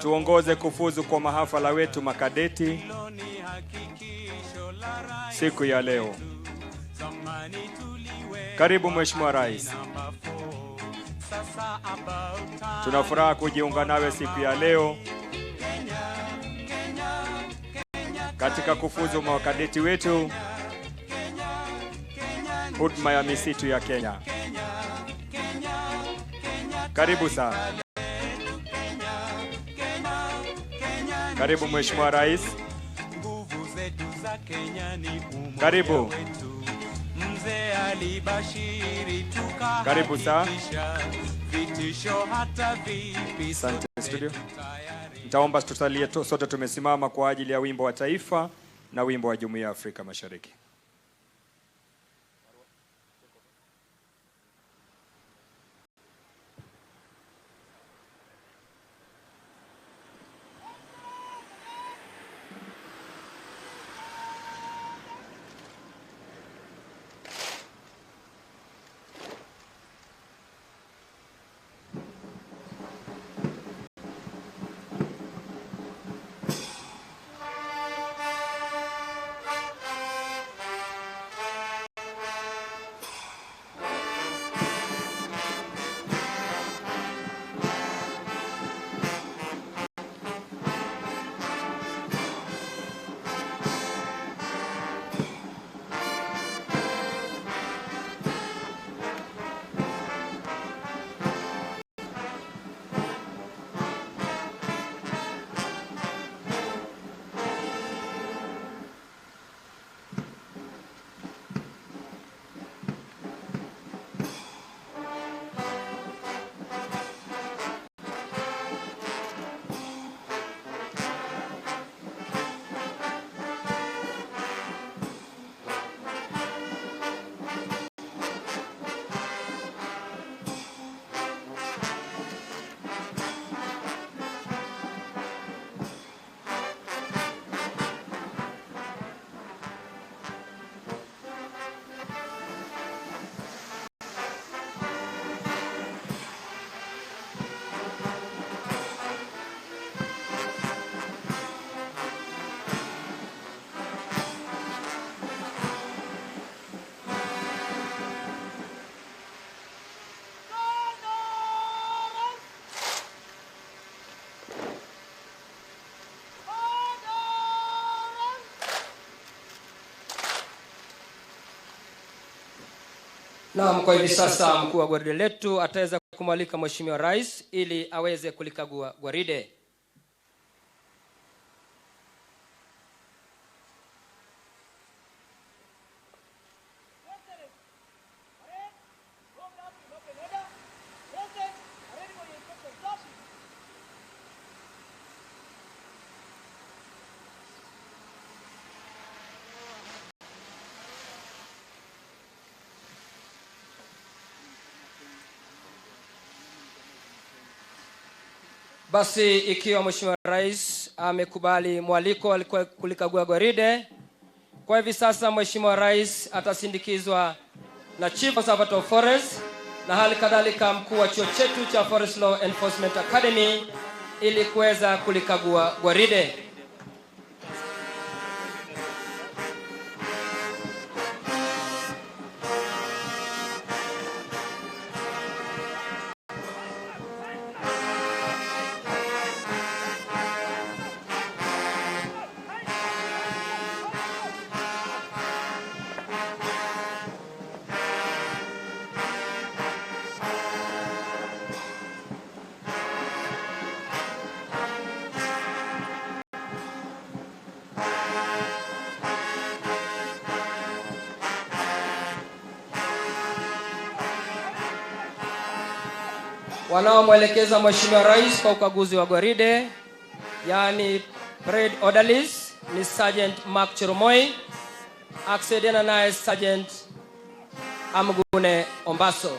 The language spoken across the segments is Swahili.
tuongoze kufuzu kwa mahafala wetu makadeti siku ya leo. Karibu Mheshimiwa Rais. Tunafuraha kujiunga nawe siku ya leo katika kufuzu makadeti wetu huduma ya misitu ya Kenya. Karibu sana. Karibu Mheshimiwa Rais. Karibu. Karibu sana. Asante studio. Nitaomba tutalie sote tumesimama kwa ajili ya wimbo wa taifa na wimbo wa Jumuiya ya Afrika Mashariki. Naam, kwa hivi sasa mkuu wa gwaride letu ataweza kumwalika Mheshimiwa Rais ili aweze kulikagua gwaride. Basi ikiwa Mheshimiwa Rais amekubali mwaliko alikuwa kulikagua gwaride, kwa hivi sasa Mheshimiwa Rais atasindikizwa na Chief Conservator of Forest na hali kadhalika mkuu wa chuo chetu cha Forest Law Enforcement Academy ili kuweza kulikagua gwaride. Wanaomwelekeza Mheshimiwa Rais kwa ukaguzi wa gwaride, yani parade orderlies, ni Sergeant Mark Choromoi, akisaidiana naye Sergeant Amgune Ombaso.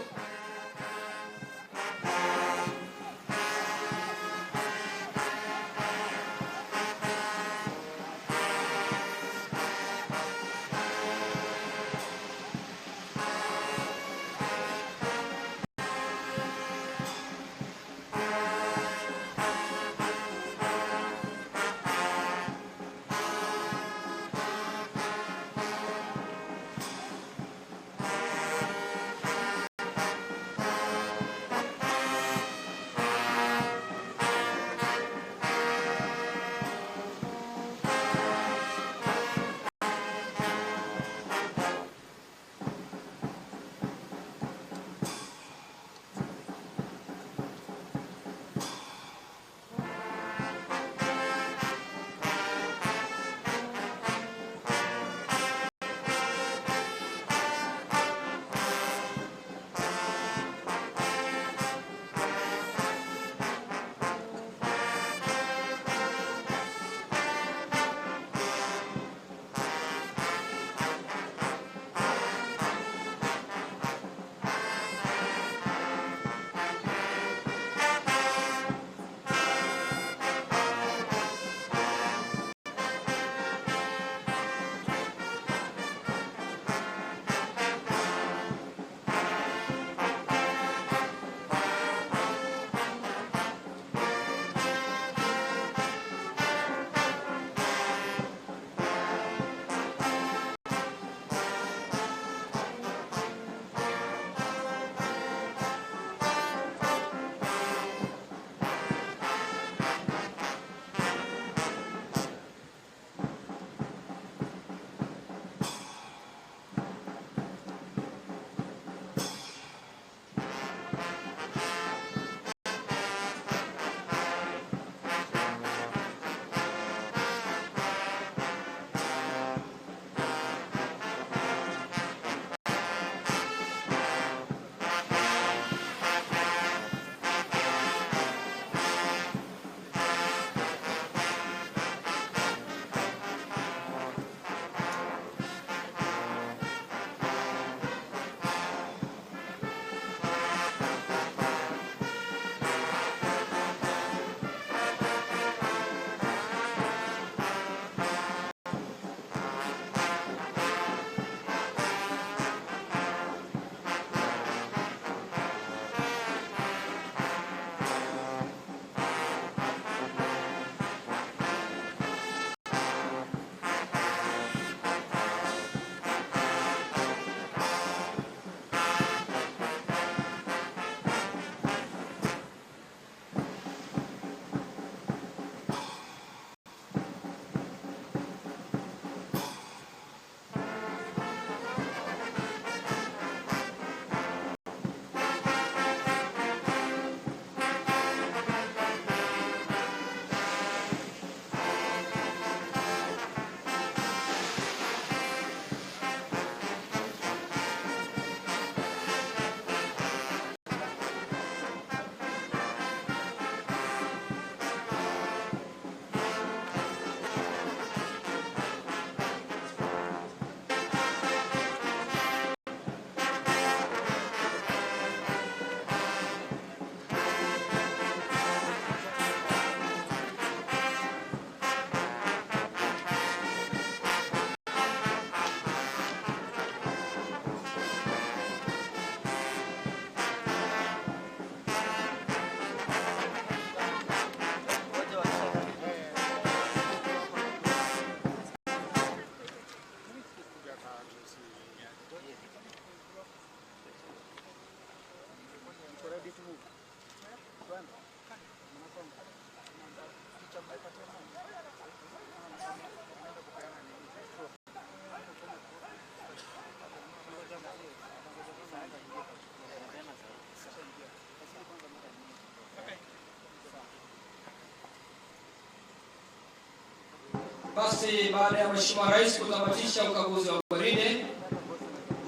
Basi baada ya Mheshimiwa Rais kutamatisha ukaguzi wa gwaride,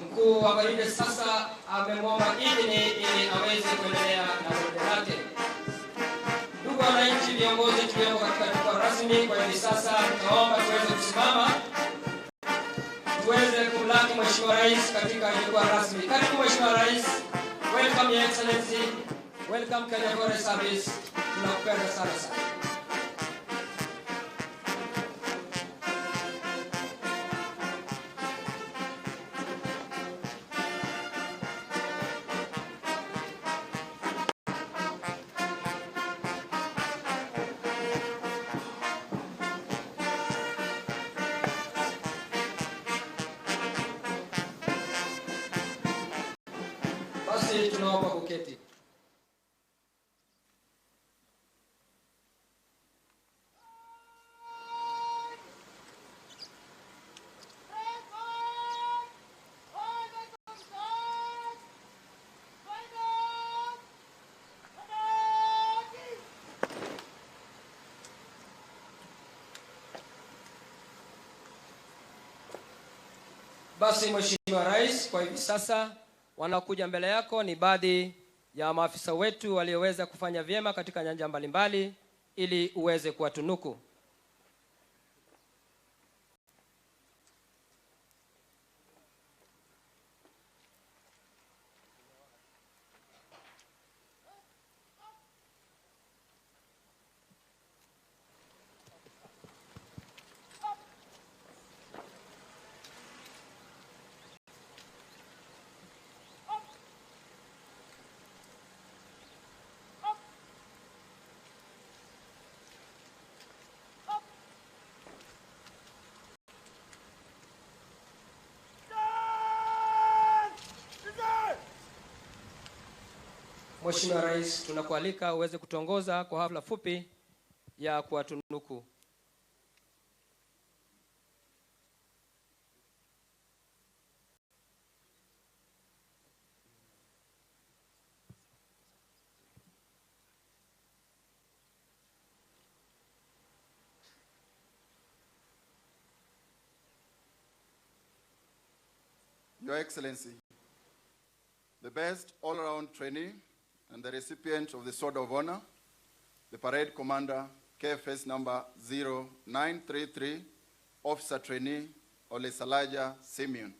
mkuu wa gwaride sasa amemwomba idhini ili aweze kuendelea na gwaride lake. Ndugu wananchi, viongozi tulioko katika jukwaa rasmi, kwa hivi sasa tutaomba tuweze kusimama tuweze kumlaki Mheshimiwa Rais katika jukwaa rasmi. Karibu Mheshimiwa Rais. Welcome Your Excellency. Welcome Kenya Forest Service. Tunakupenda sana sana. Basi tunaomba kuketi. Basi Mheshimiwa Rais, kwa hivi sasa wanaokuja mbele yako ni baadhi ya maafisa wetu walioweza kufanya vyema katika nyanja mbalimbali ili uweze kuwatunuku. Mheshimiwa Rais, tunakualika uweze kutongoza kwa hafla fupi ya kuwatunuku. Your Excellency, the best all-around trainee and the recipient of the Sword of Honor, the Parade Commander, KFS number 0933, Officer Trainee Olesalaja Simeon.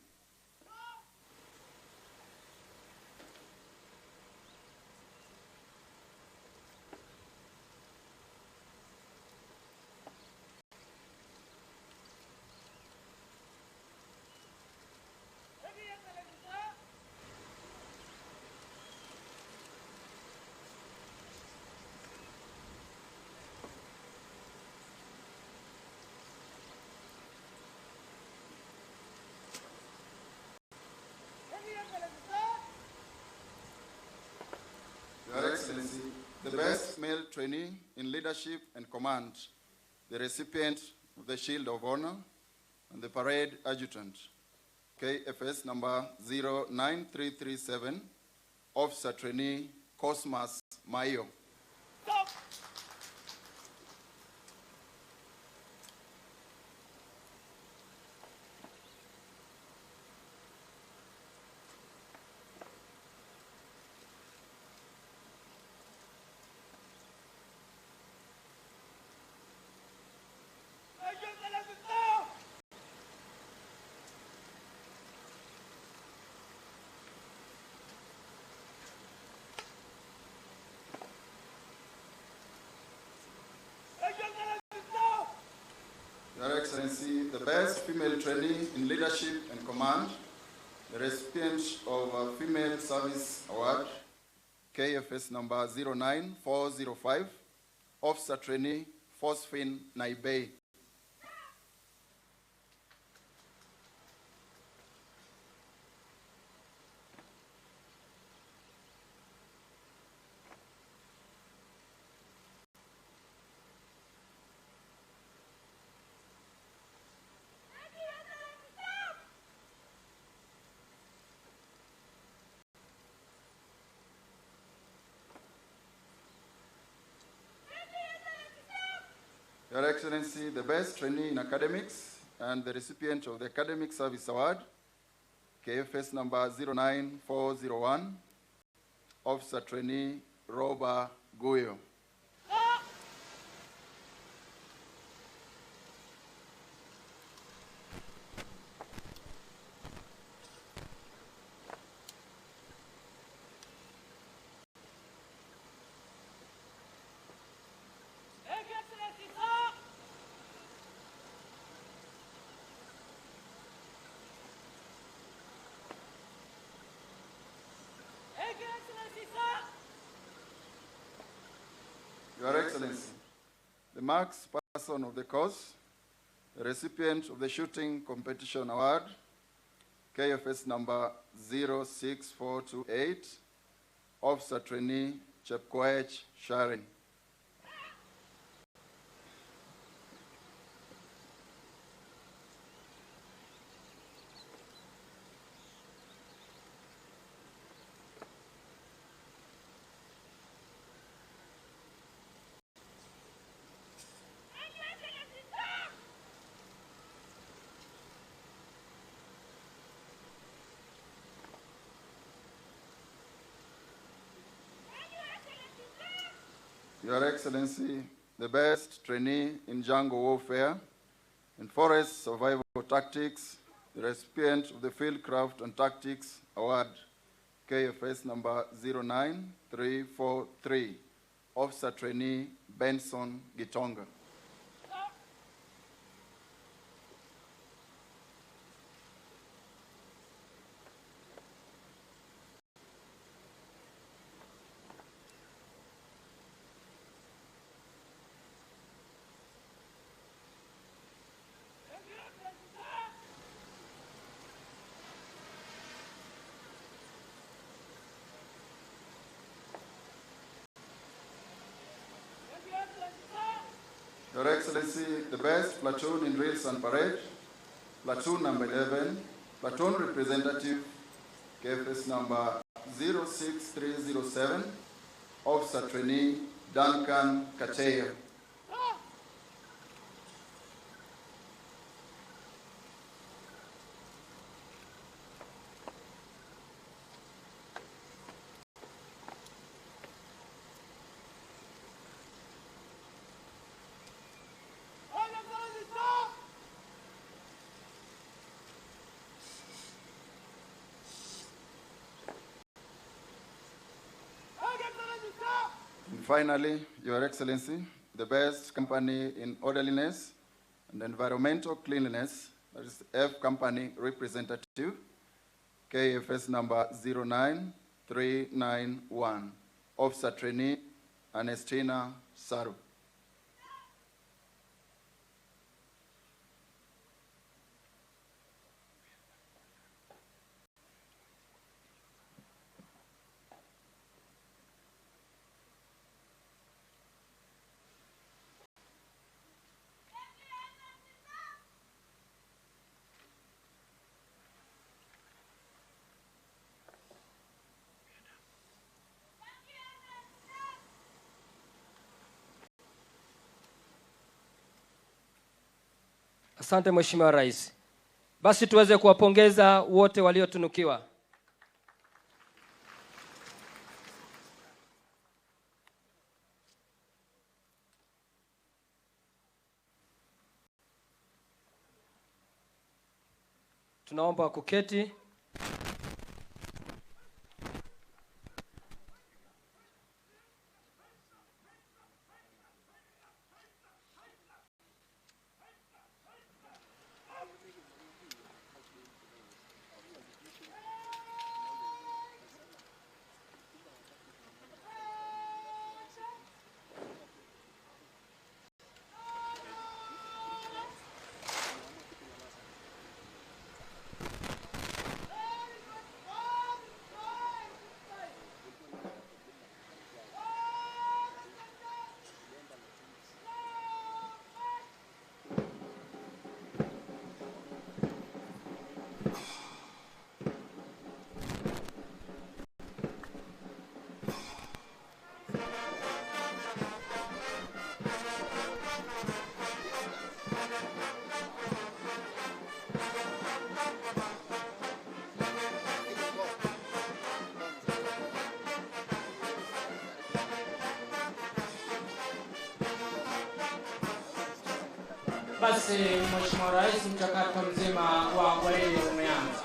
Your Excellency, the best male trainee in leadership and command, the recipient of the Shield of Honor, and the Parade Adjutant, KFS number 09337, Officer Trainee Cosmas Mayo. Your Excellency, the best female trainee in leadership and command, the recipient of a Female Service Award, KFS number 09405, Officer Trainee Phosphine Naibei. Your Your Excellency, the best trainee in academics and the recipient of the Academic Service Award, KFS number 09401, Officer Trainee Roba Guyo. Your Excellency, the marks person of the course, the recipient of the Shooting Competition Award, KFS number 06428, Officer Trainee Chepkoech Sharing. Your Excellency, the best trainee in jungle warfare and forest survival tactics, the recipient of the Fieldcraft and Tactics Award, KFS number 09343, Officer Trainee Benson Gitonga. Your Excellency, the best platoon in drills and parade, platoon number 11, platoon representative, KFS number 06307, Officer Trainee Duncan Kateya. And finally, Your Excellency, the best company in orderliness and environmental cleanliness, that is F Company representative, KFS number 09391, Officer Trainee Ernestina Saru. Asante Mheshimiwa Rais. Basi tuweze kuwapongeza wote waliotunukiwa. Tunaomba kuketi. Basi Mheshimiwa Rais, mchakato mzima wa gwaride umeanza.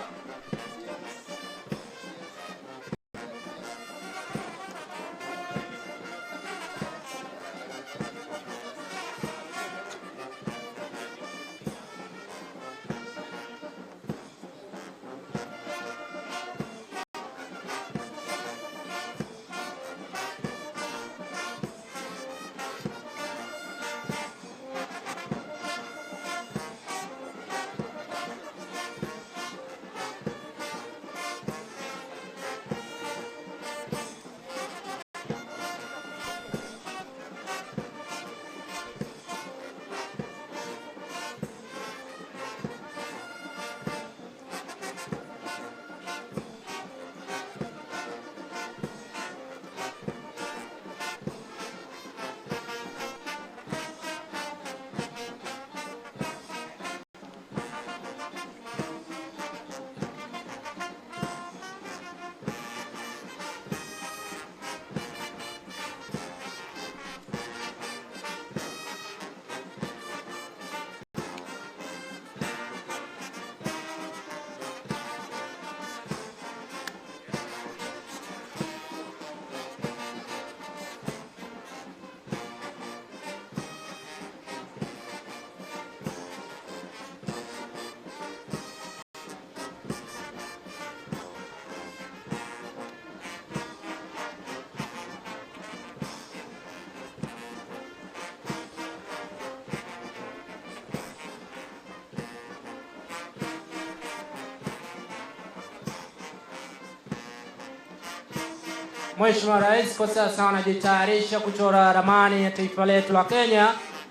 Mheshimiwa Rais kwa sasa wanajitayarisha kuchora ramani ya taifa letu la Kenya,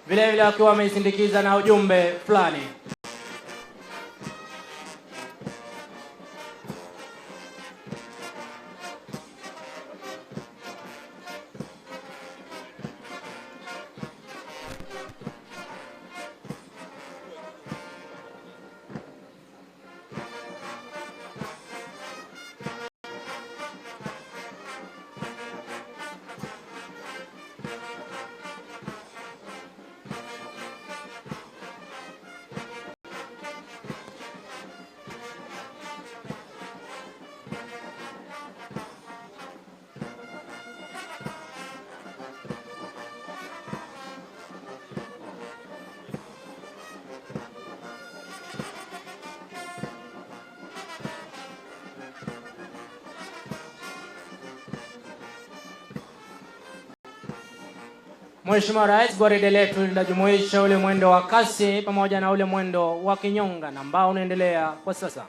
vile vile wakiwa wameisindikiza na ujumbe fulani. Mheshimiwa Rais, gwaride letu linajumuisha ule mwendo wa kasi pamoja na ule mwendo wa kinyonga na ambao unaendelea kwa sasa.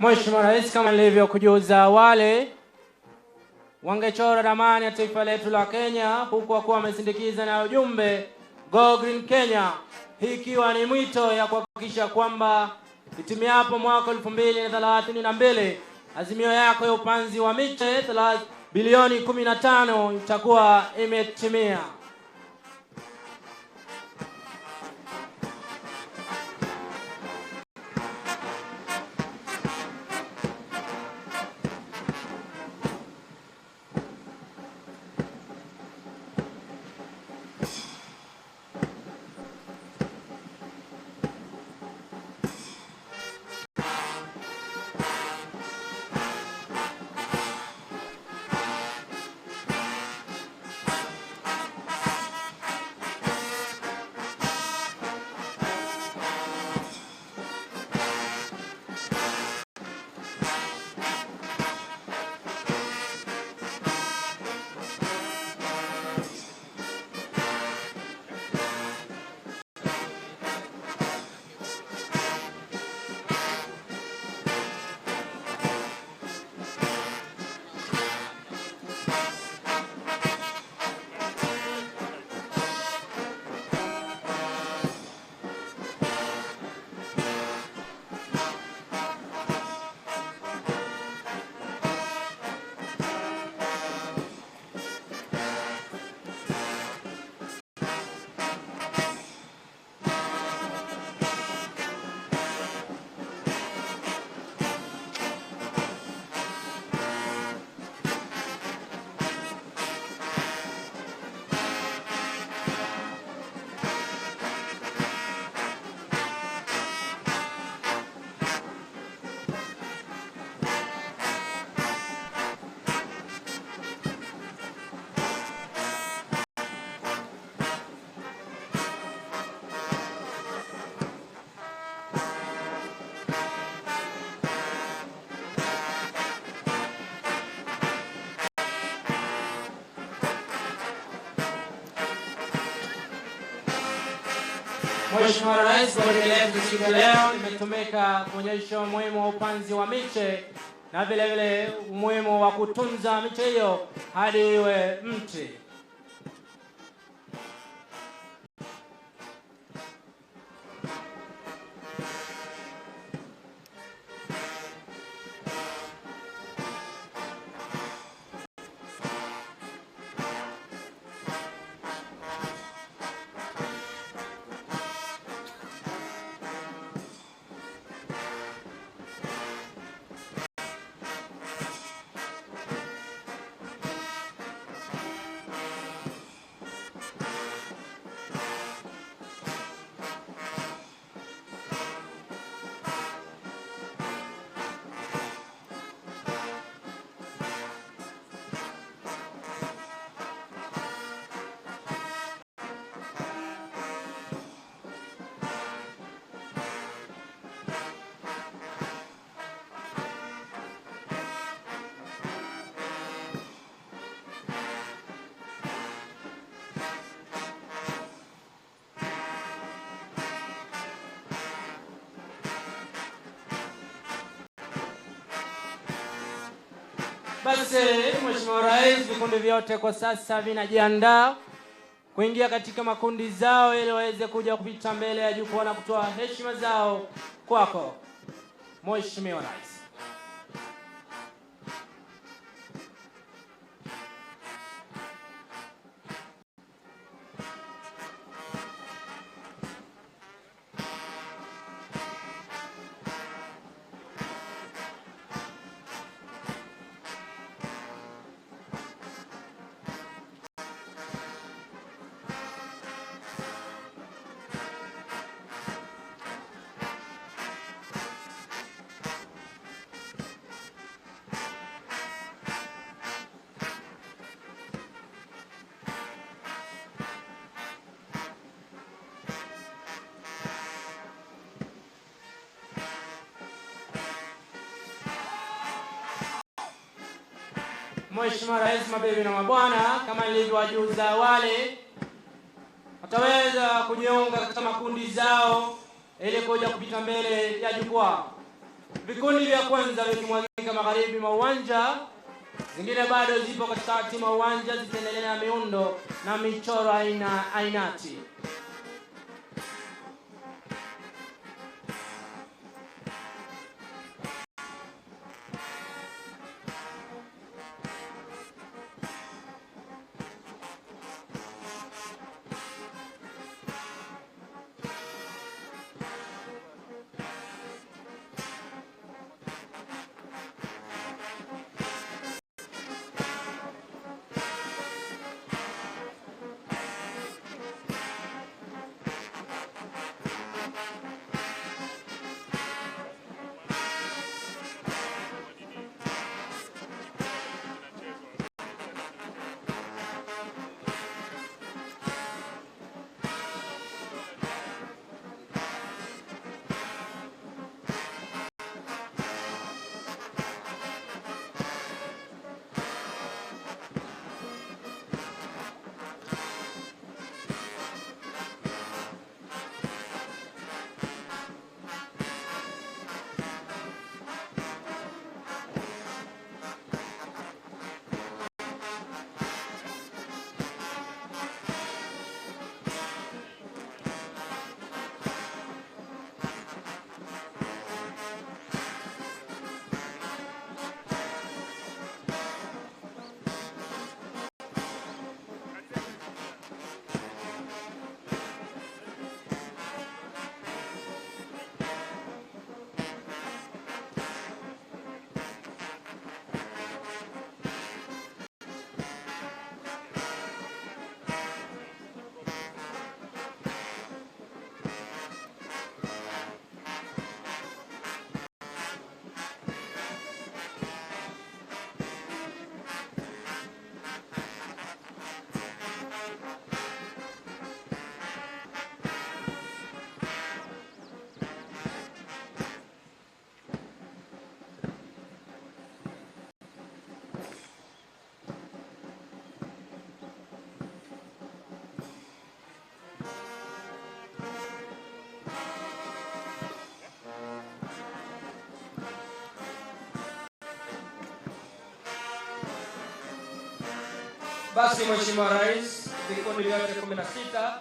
Mheshimiwa Rais, kama nilivyokujuza awali, wangechora ramani ya taifa letu la Kenya huku wakuwa wamesindikiza na ujumbe Go Green Kenya, hii ikiwa ni mwito ya kuhakikisha kwamba itimiapo mwaka 2032 azimio yako ya upanzi wa miche bilioni 15 itakuwa imetimia. Mheshimiwa Rais, bodi letu siku ya leo limetumika kuonyesha umuhimu wa upanzi wa miche na vile vile umuhimu wa kutunza miche hiyo hadi iwe mti. Basi Mheshimiwa Rais, vikundi vyote kwa sasa vinajiandaa kuingia katika makundi zao ili waweze kuja kupita mbele ya jukwaa na kutoa heshima zao kwako Mheshimiwa Rais. Mheshimiwa Rais, mabibi na mabwana, kama nilivyowajuza awali, wataweza kujiunga katika makundi zao ili kuja kupita mbele ya jukwaa. Vikundi vya kwanza vikimwagika magharibi mwa uwanja, zingine bado zipo katikati mwa uwanja zikiendelea na miundo na michoro ainati. Basi Mheshimiwa Rais, vikundi vyote 16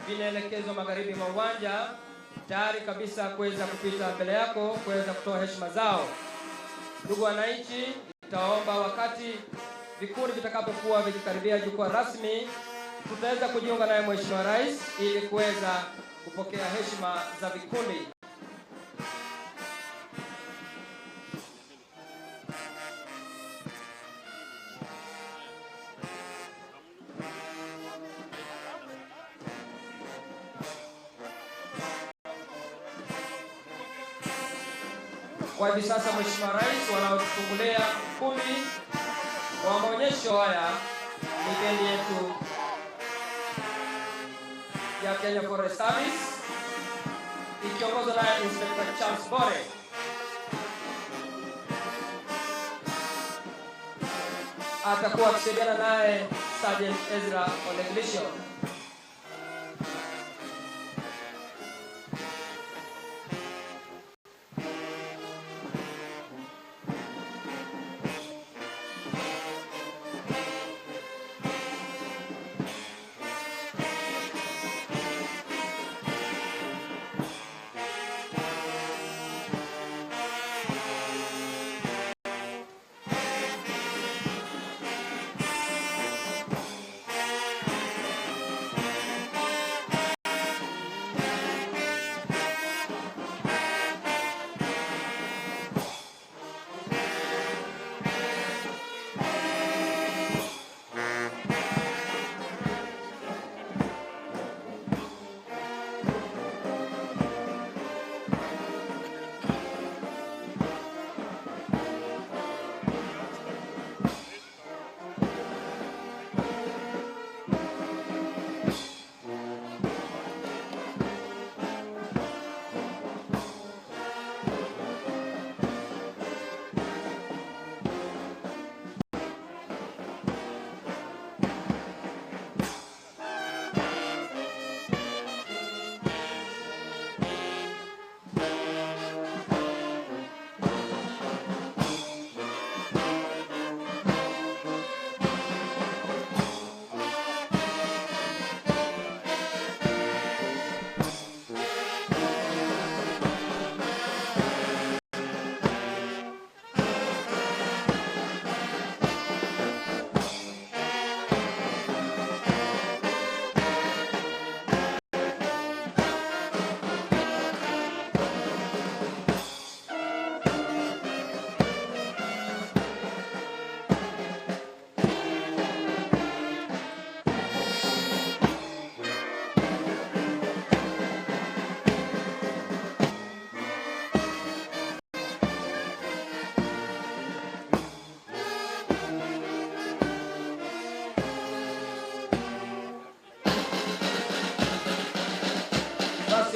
vinaelekezwa magharibi mwa uwanja tayari kabisa kuweza kupita mbele yako kuweza kutoa heshima zao. Ndugu wananchi, nitaomba wakati vikundi vitakapokuwa vikikaribia jukwaa rasmi, tutaweza kujiunga naye Mheshimiwa Rais ili kuweza kupokea heshima za vikundi. Kwa hivi sasa Mheshimiwa Rais, wanaotufungulia kumbi wa maonyesho haya ni bendi yetu ya Kenya Forest Service ikiongozwa na Inspector Charles Bore. Atakuwa akisaidiana naye Sergeant Ezra Oleglisho.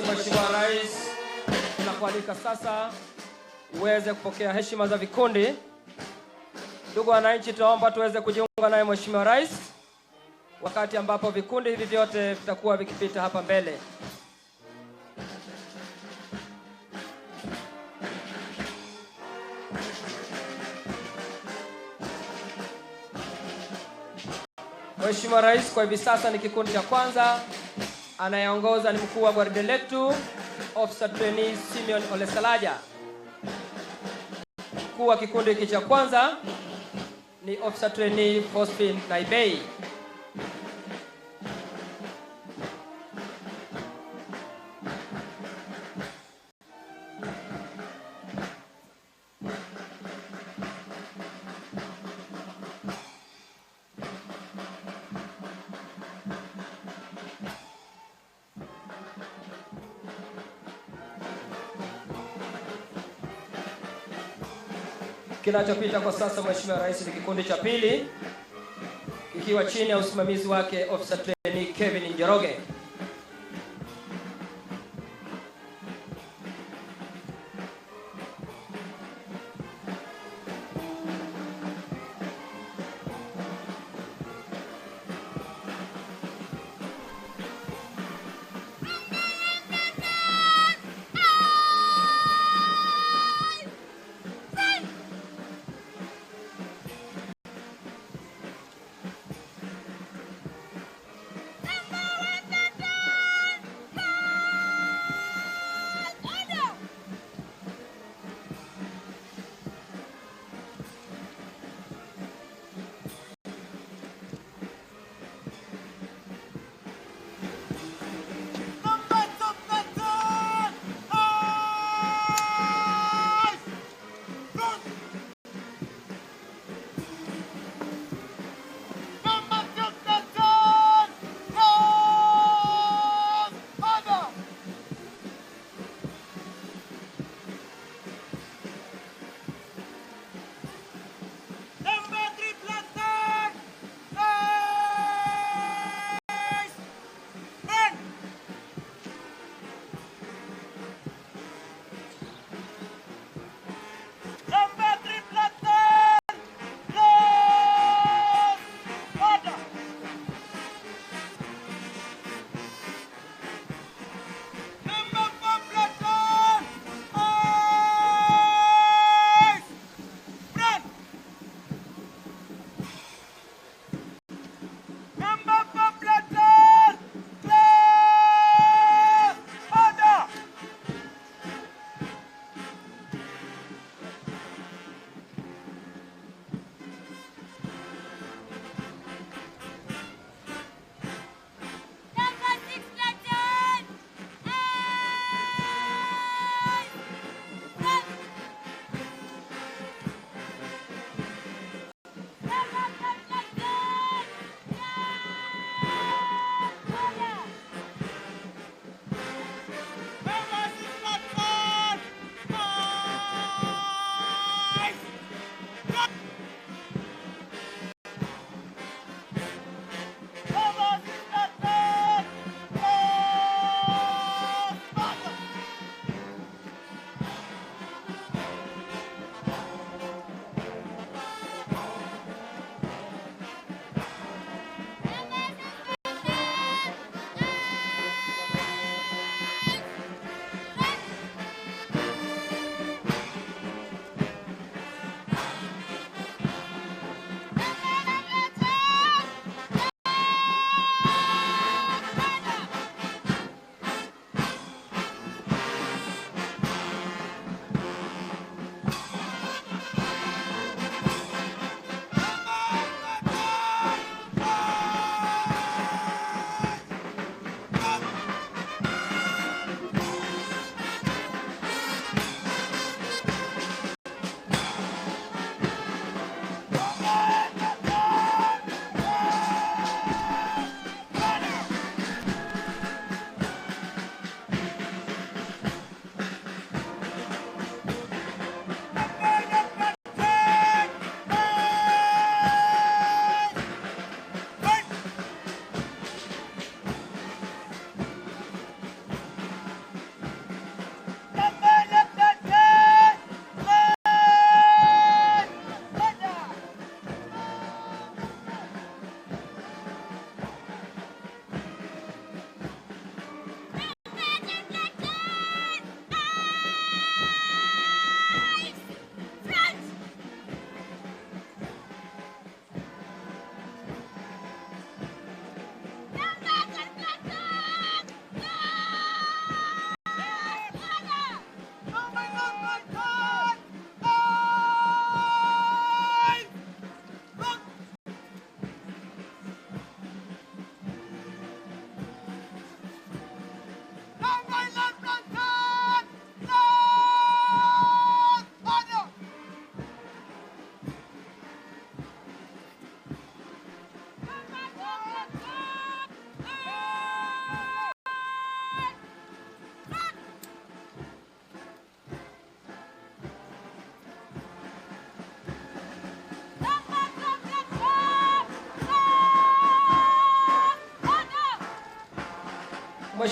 Mheshimiwa Rais, tunakualika sasa uweze kupokea heshima za vikundi. Ndugu wananchi, tunaomba tuweze kujiunga naye Mheshimiwa Rais wakati ambapo vikundi hivi vyote vitakuwa vikipita hapa mbele. Mheshimiwa Rais, kwa hivi sasa ni kikundi cha kwanza. Anayeongoza ni mkuu wa gwaride letu, Officer Trainee Simeon Olesalaja. Mkuu wa kikundi hiki cha kwanza ni Officer Trainee Faustin Naibei. Kinachopita kwa sasa Mheshimiwa Rais ni kikundi cha pili ikiwa chini ya usimamizi wake Officer Trainee Kevin Njoroge.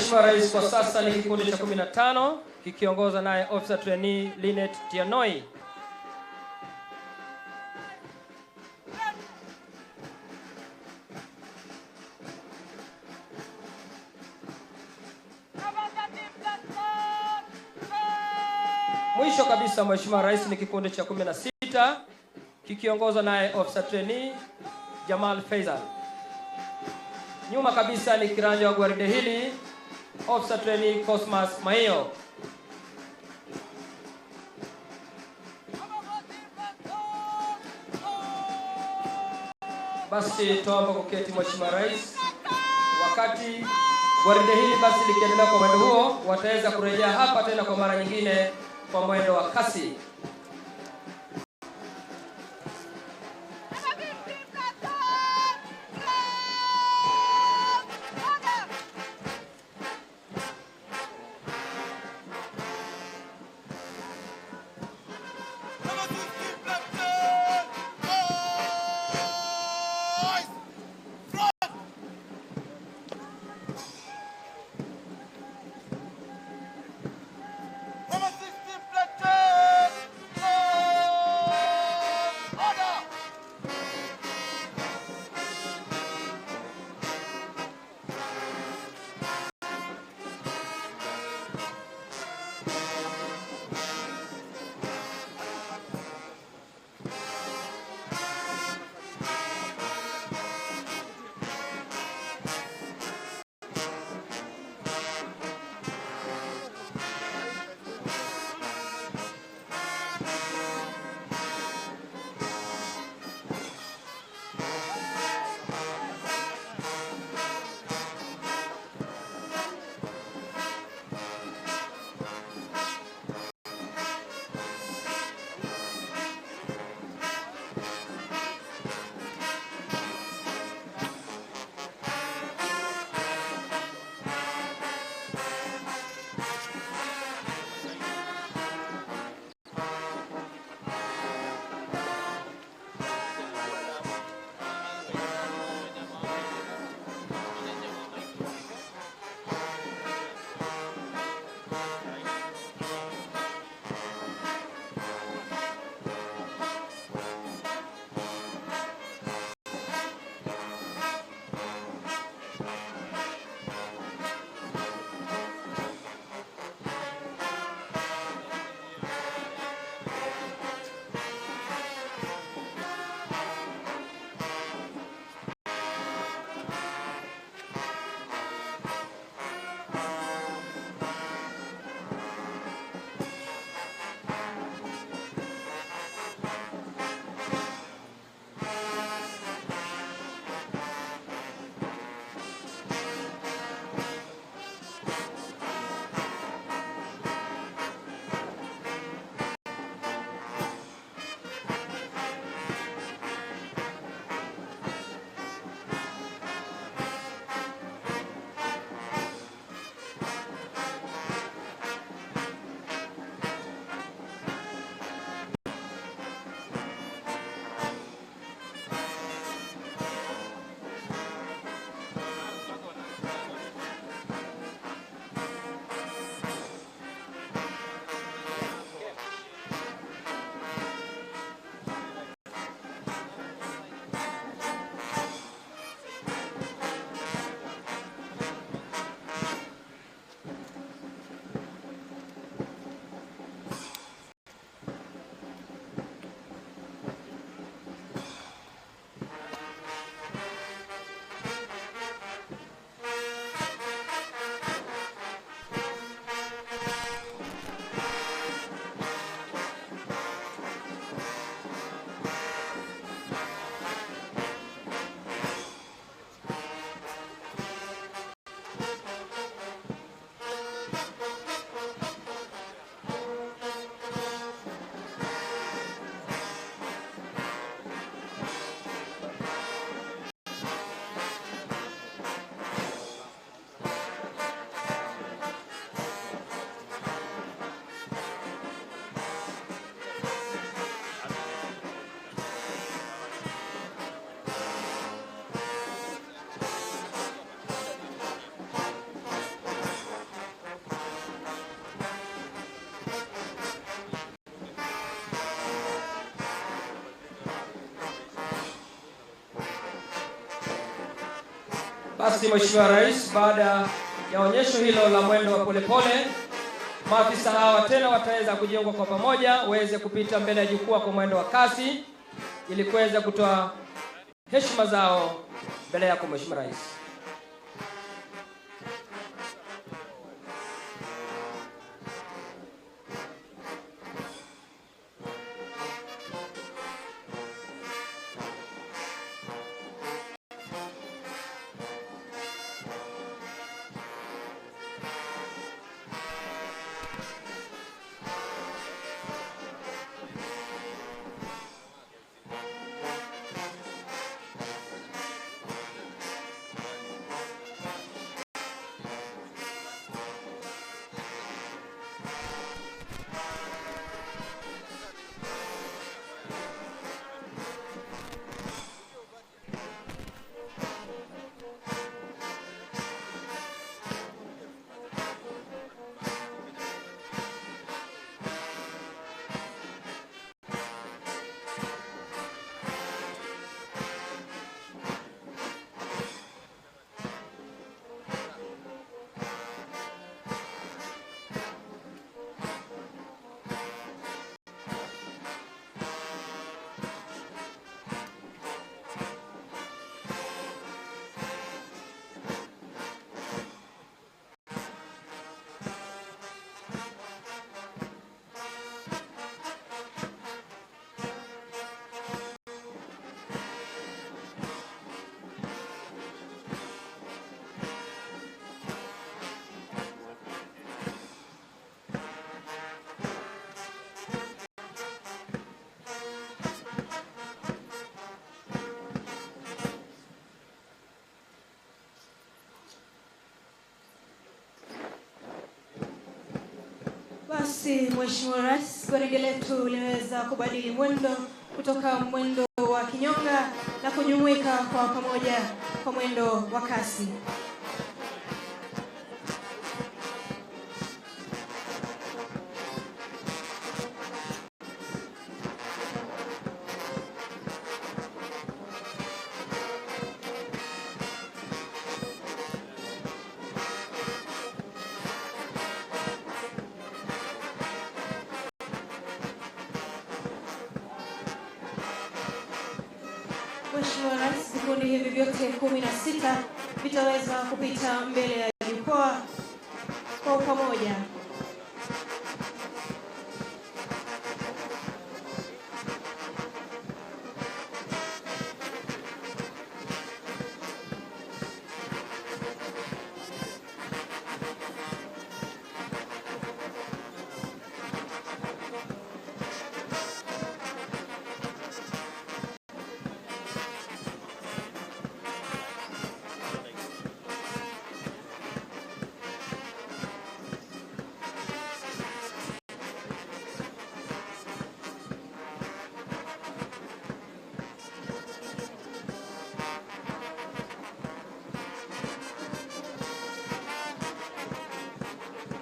Mheshimiwa Rais, kwa sasa ni kikundi cha 15 kikiongozwa naye Officer Trainee Linet Tianoi. Mwisho kabisa Mheshimiwa Rais ni kikundi cha 16 kikiongozwa naye Officer Trainee Jamal Faisal. Nyuma kabisa ni kiranja wa gwaride hili Officer Trainee Cosmas Maio. Basi tuombe kuketi Mheshimiwa Rais. Wakati gwaride hili basi likiendelea kwa mwendo huo, wataweza kurejea hapa tena kwa mara nyingine kwa mwendo wa kasi. Basi Mheshimiwa Rais, baada ya onyesho hilo la mwendo wa polepole, maafisa hawa tena wataweza kujiunga kwa pamoja waweze kupita mbele ya jukwaa kwa mwendo wa kasi ili kuweza kutoa heshima zao mbele yako Mheshimiwa Rais. Basi Mheshimiwa Rais, gwaride letu limeweza kubadili mwendo kutoka mwendo wa kinyonga na kujumuika kwa pamoja kwa mwendo wa kasi. Mheshimiwa Rais, vikundi hivi vyote 16 vitaweza kupita mbele ya jukwaa kwa pamoja.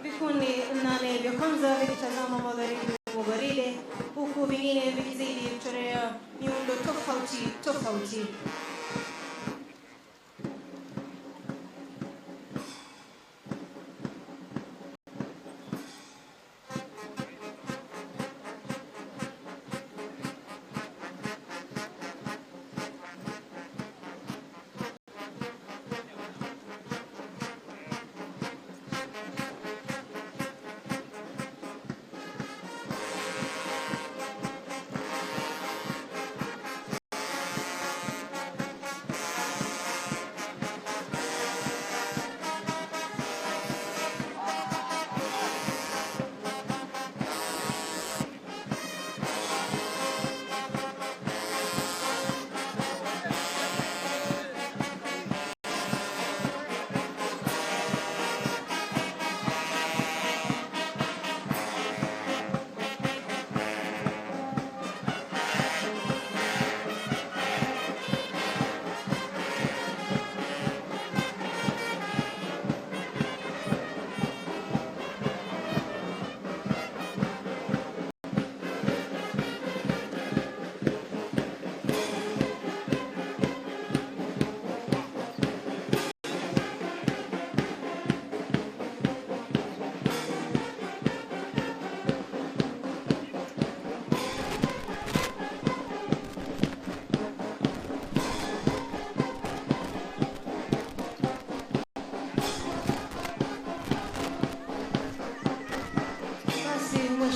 Vikundi 8 vya kwanza vikitazama magharibi mwa gwaride, huku vingine vikizidi kuchorea miundo tofauti tofauti.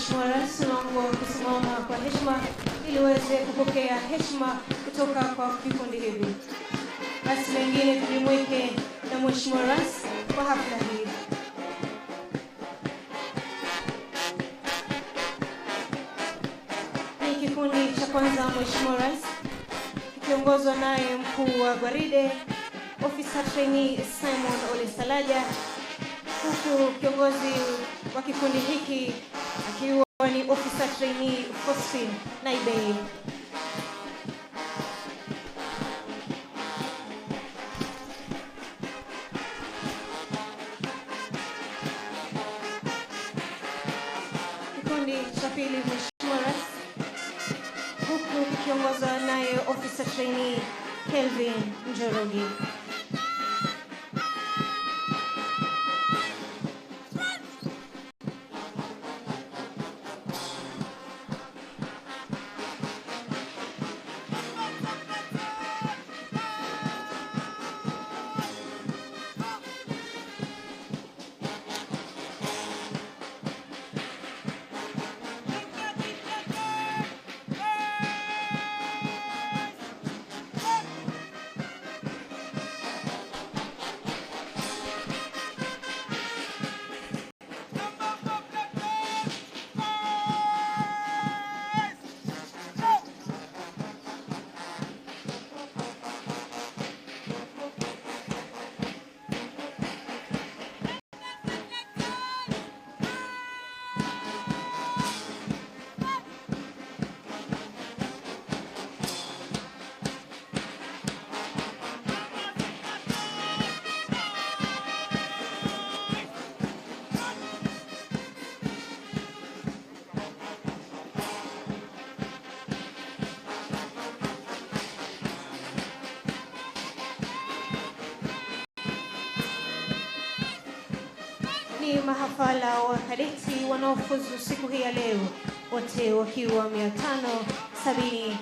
Mheshimiwa Rais, naomba kusimama kwa heshima ili uweze kupokea heshima kutoka kwa vikundi hivi. Basi wengine tujumuike na Mheshimiwa Rais kwa hafla hii. Ni kikundi cha kwanza Mheshimiwa Rais, kikiongozwa naye mkuu wa gwaride Officer Trainee Simon Ole Salaja, huku kiongozi wa kikundi hiki akiwa ni Officer Trainee Faustin Naibei. Kikundi cha pili Mheshimiwa Rais, huku kikiongozwa naye Officer Trainee Kelvin Njoroge. Ni mahafala wa kadeti wanaofuzu siku hii ya leo, wote wakiwa 578.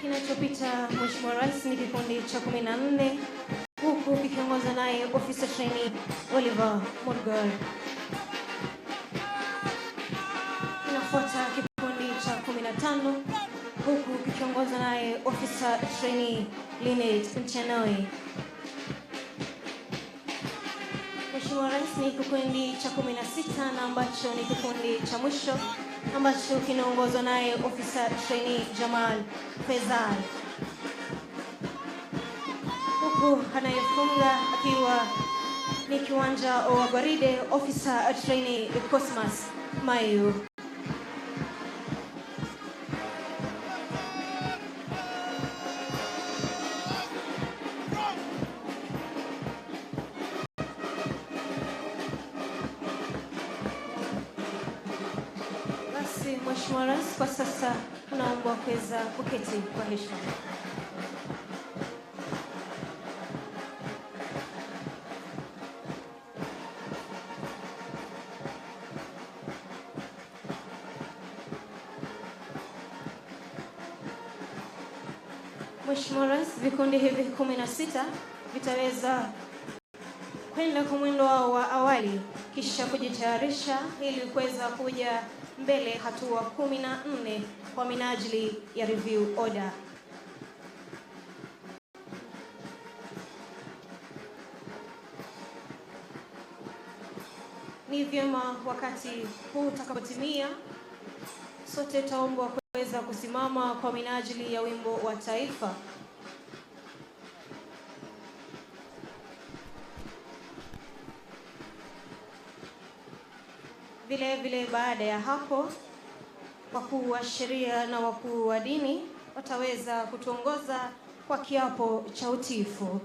Kinachopita Mheshimiwa Rais ni kikundi cha 14, huku kikiongozwa naye Officer Trainee Oliver Morgan. Kinafuata kikundi cha 15, huku kikiongozwa naye Officer Trainee Linet Nchanoi. Mheshimiwa Rais, ni kikundi cha 16 na ambacho ni kikundi cha mwisho ambacho kinaongozwa naye Officer Trainee Jamal Preside, huku anayefunga akiwa ni kiwanja wa gwaride Officer Trainee Cosmas Mayu. Mheshimiwa Rais, kwa sasa unaomba kuweza kuketi kwa heshima. Mheshimiwa Rais, vikundi hivi 16 vitaweza kwenda kwa mwendo wao wa awali kisha kujitayarisha ili kuweza kuja mbele hatua 14 kwa minajili ya review order. Ni vyema wakati huu utakapotimia, sote taombwa kuweza kusimama kwa minajili ya wimbo wa taifa. Vile vile baada ya hapo, wakuu wa sheria na wakuu wa dini wataweza kutuongoza kwa kiapo cha utiifu.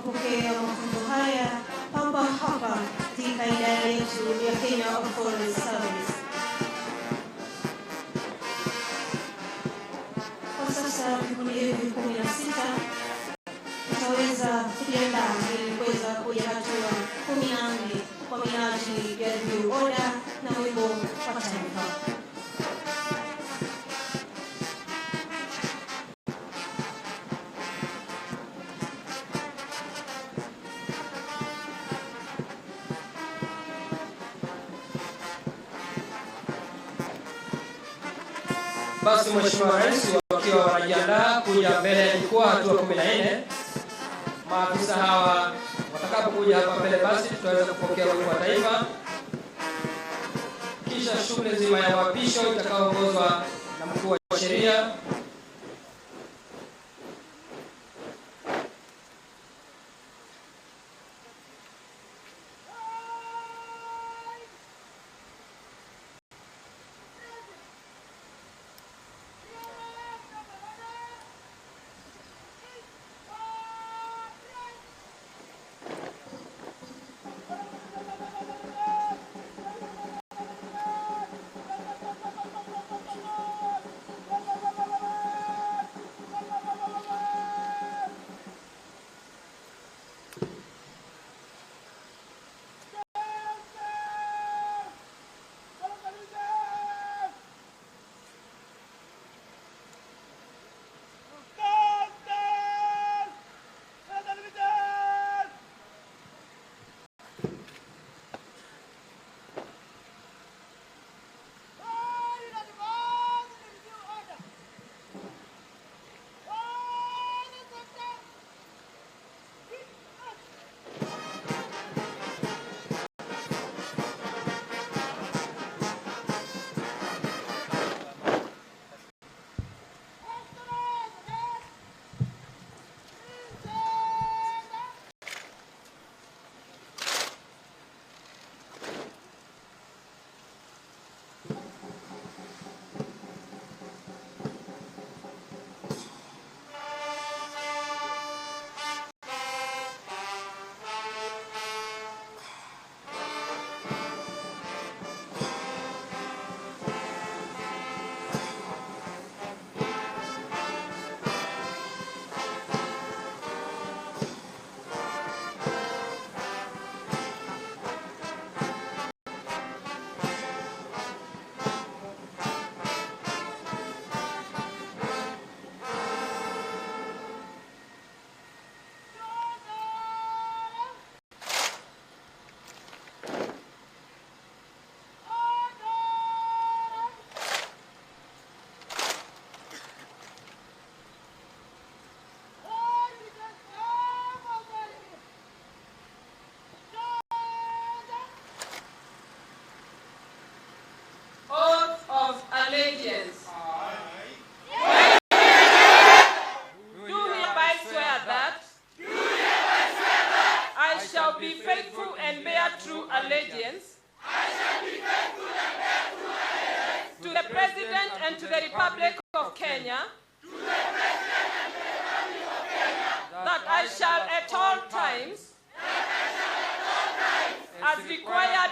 Kupokea mafunzo haya papa hapa katika idara yetu ya Kenya Foreign Service. Kwa sasa vikundi hivi 16 tutaweza kujiandaa ili kuweza kuja hatua 14 kwa minajili ya review order na wimbo wa taifa. Basi Mheshimiwa Rais wakiwa wanajiandaa kuja mbele ya jukwaa hatua 14, maafisa hawa watakapokuja hapa mbele, basi tutaweza kupokea wimbo wa taifa, kisha shughuli nzima ya uapisho itakayoongozwa na mkuu wa sheria.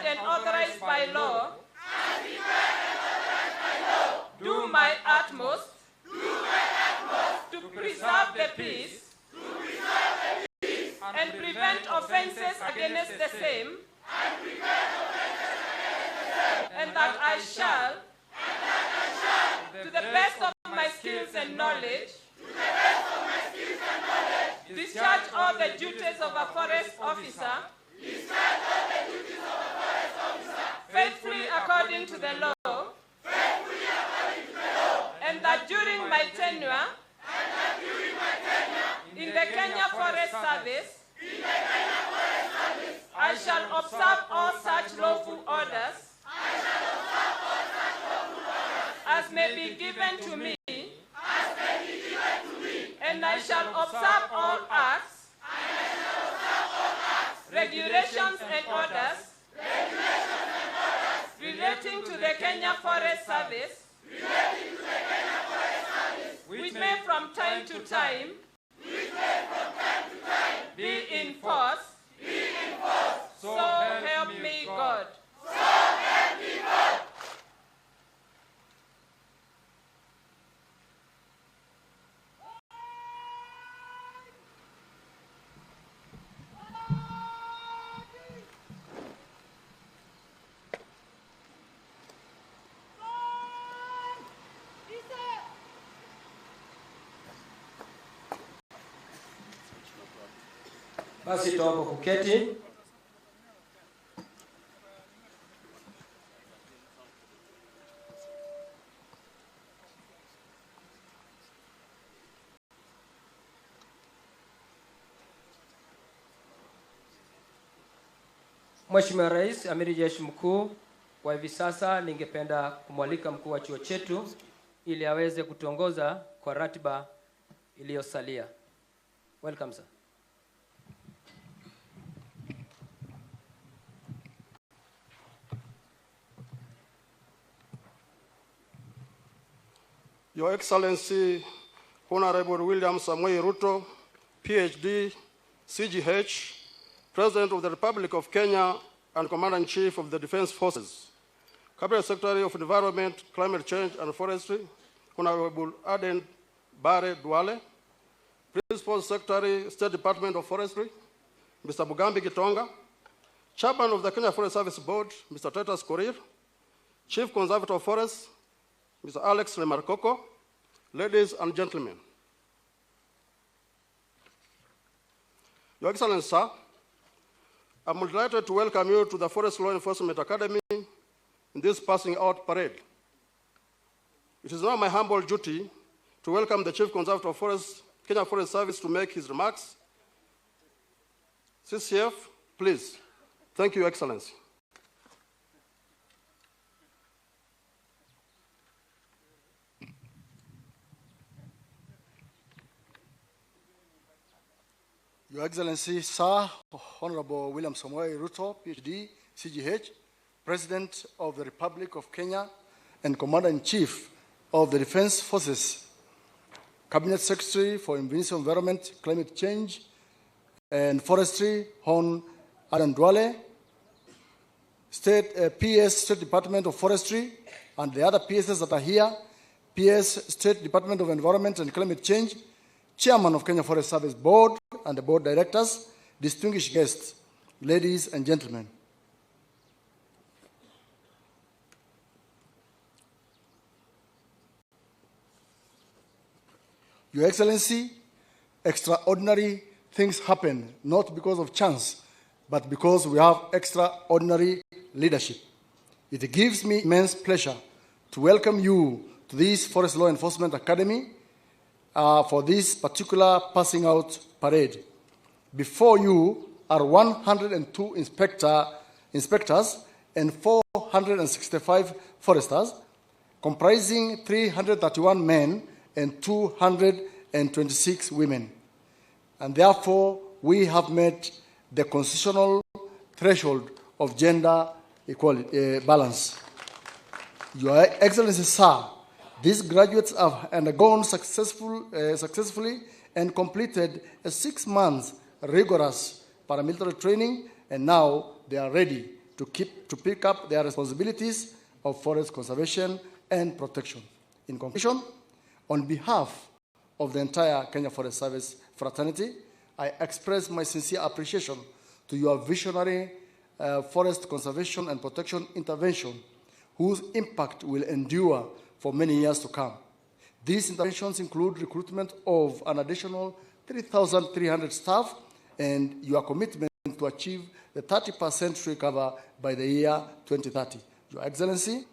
and authorized by law, do my utmost to preserve the peace and prevent offenses against the same, and that I shall, to the best of my skills and knowledge, discharge all the duties of a forest officer faithfully according to the law, and that during my tenure in the Kenya Forest Service, I shall observe all such lawful orders as may be given to me, and I shall observe all acts, regulations and orders relating to the Kenya Forest Service, which may from time to time be enforced. So help me God. Basi tuombe kuketi. Mheshimiwa Rais, Amiri Jeshi Mkuu, kwa hivi sasa ningependa kumwalika mkuu wa chuo chetu ili aweze kutuongoza kwa ratiba iliyosalia. Welcome, sir. Your Excellency, Honorable William Samoei Ruto, PhD, CGH, President of the Republic of Kenya and Commander-in-Chief of the Defense Forces, Cabinet Secretary of Environment, Climate Change and Forestry, Honorable Aden Bare Duale, Principal Secretary, State Department of Forestry, Mr. Mugambi Gitonga, Chairman of the Kenya Forest Service Board, Mr. Titus Korir, Chief Conservator of Forests, Mr. Alex Lemarkoko, ladies and gentlemen. Your Excellency, sir, I'm delighted to welcome you to the Forest Law Enforcement Academy in this passing out parade. It is now my humble duty to welcome the Chief Conservator of Forests, Kenya Forest Service, to make his remarks. CCF, please. Thank you, Your Excellency. Your Excellency, Sir, Honorable William Samoei Ruto, PhD, CGH, President of the Republic of Kenya and Commander-in-Chief of the Defense Forces, Cabinet Secretary for Environment, Climate Change and Forestry, Hon Aden Duale, PS State Department of Forestry, and the other PSs that are here, PS State Department of Environment and Climate Change, Chairman of Kenya Forest Service Board and the Board Directors, distinguished guests, ladies and gentlemen. Your Excellency, extraordinary things happen, not because of chance, but because we have extraordinary leadership. It gives me immense pleasure to welcome you to this Forest Law Enforcement Academy for this particular passing out parade. Before you are 102 inspectors and 465 foresters, comprising 331 men and 226 women. And therefore, we have met the constitutional threshold of gender equality, balance. Your Excellency, sir, these graduates have undergone successfully and completed a 6 months rigorous paramilitary training, and now they are ready to pick up their responsibilities of forest conservation and protection. In conclusion, on behalf of the entire Kenya Forest Service fraternity, I express my sincere appreciation to your visionary forest conservation and protection intervention, whose impact will endure for many years to come. These interventions include recruitment of an additional 3,300 staff and your commitment to achieve the 30% tree cover by the year 2030. Your Excellency,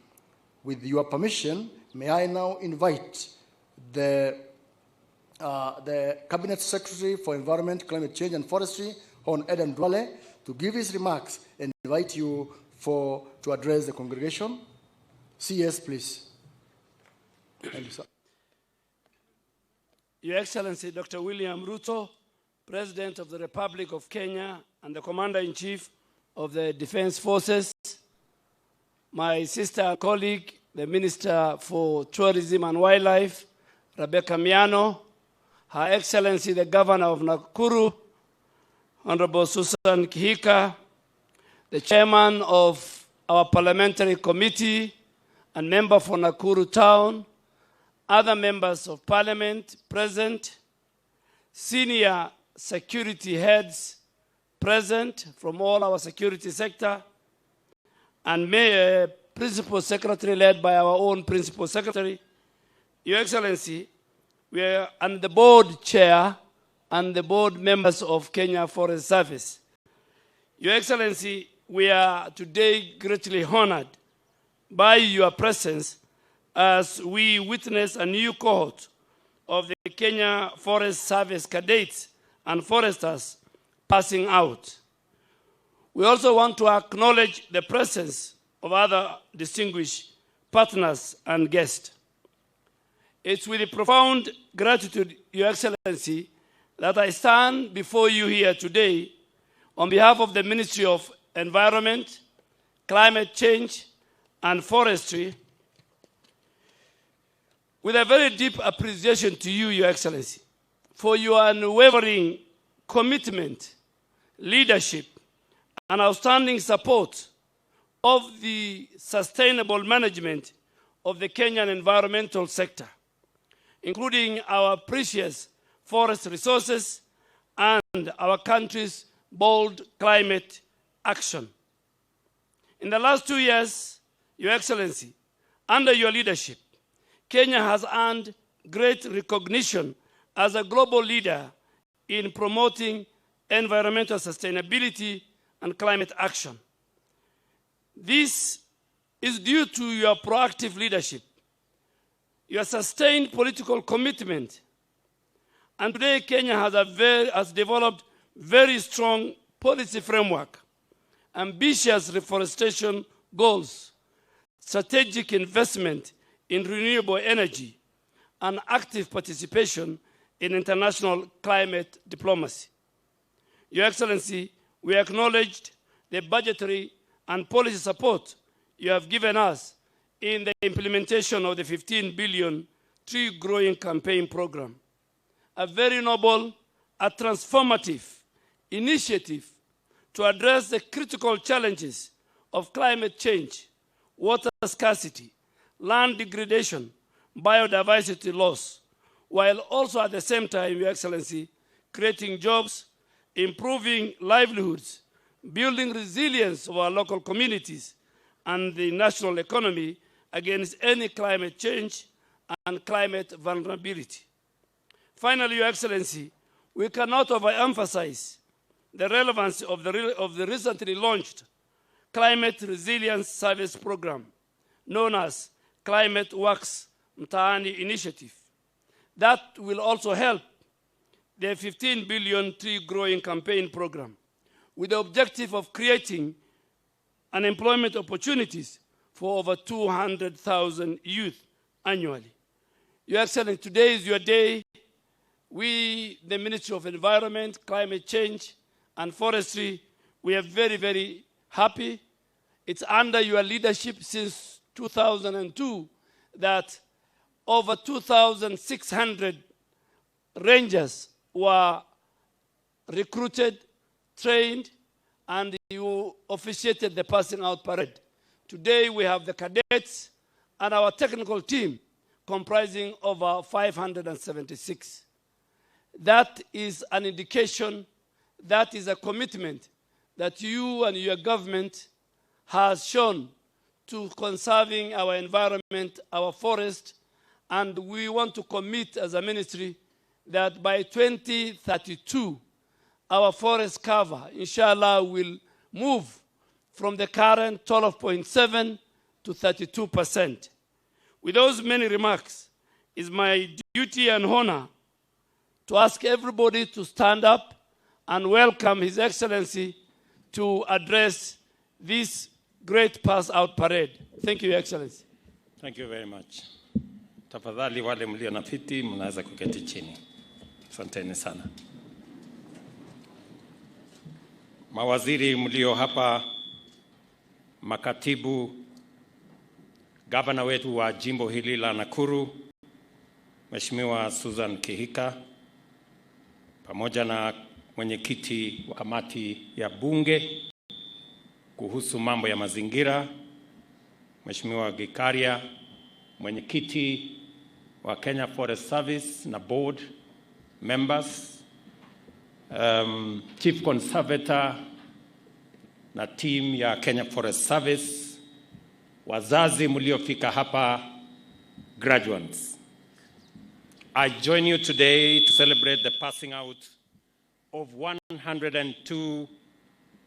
with your permission, may I now invite the Cabinet Secretary for Environment, Climate Change and Forestry, Hon. Eden Dwale, to give his remarks and invite you to address the congregation. CS, please. Thank you, sir. Your Excellency, Dr. William Ruto, President of the Republic of Kenya and the Commander-in-Chief of the Defense Forces, my sister and colleague, the Minister for Tourism and Wildlife, Rebecca Miano, Her Excellency, the Governor of Nakuru, Honorable Susan Kihika, the Chairman of our Parliamentary Committee and member for Nakuru Town, other members of Parliament present, senior security heads present from all our security sector, and Principal Secretary led by our own Principal Secretary. Your Excellency, we are and the board chair and the board members of Kenya Forest Service. Your Excellency, we are today greatly honored by your presence as we witness a new cohort of the Kenya Forest Service cadets and foresters passing out. We also want to acknowledge the presence of other distinguished partners and guests. It's with profound gratitude, Your Excellency, that I stand before you here today on behalf of the Ministry of Environment, Climate Change, and Forestry, with a very deep appreciation to you, Your Excellency, for your unwavering commitment, leadership, and outstanding support of the sustainable management of the Kenyan environmental sector, including our precious forest resources and our country's bold climate action. In the last 2 years, Your Excellency, under your leadership, Kenya has earned great recognition as a global leader in promoting environmental sustainability and climate action. This is due to your proactive leadership, your sustained political commitment, and today Kenya has developed very strong policy framework, ambitious reforestation goals, strategic investment in renewable energy, and active participation in international climate diplomacy. Your Excellency, we acknowledged the budgetary and policy support you have given us in the implementation of the 15 billion tree growing campaign program, a very noble, a transformative initiative to address the critical challenges of climate change, water scarcity, land degradation, biodiversity loss, while also at the same time, Your Excellency, creating jobs, improving livelihoods, building resilience of our local communities and the national economy against any climate change and climate vulnerability. Finally, Your Excellency, we cannot overemphasize the relevance of the recently launched Climate Resilience Service Program, known as Climate Works Mtaani Initiative. That will also help the 15 billion tree growing campaign program with the objective of creating unemployment opportunities for over 200,000 youth annually. Your Excellency, today is your day. We, the Ministry of Environment, Climate Change, and Forestry, we are very, very happy. It's under your leadership since 2002 that over 2,600 rangers were recruited, trained, and you officiated the passing out parade. Today we have the cadets and our technical team comprising over 576. That is an indication, that is a commitment that you and your government has shown to conserving our environment, our forest, and we want to commit as a ministry that by 2032, our forest cover, inshallah, will move from the current 12.7 to 32%. With those many remarks, it's my duty and honor to ask everybody to stand up and welcome His Excellency to address this great pass-out parade. Thank you, Your Excellency. Thank you very much. Tafadhali wale mlio na viti mnaweza kuketi chini. Asanteni sana. Mawaziri mlio hapa, makatibu, gavana wetu wa jimbo hili la Nakuru, Mheshimiwa Susan Kihika, pamoja na mwenyekiti wa kamati ya bunge kuhusu mambo ya mazingira, Mheshimiwa Gikaria, mwenyekiti wa Kenya Forest Service na board members, Chief Conservator na team ya Kenya Forest Service, wazazi mliofika hapa, graduates. I join you today to celebrate the passing out of 102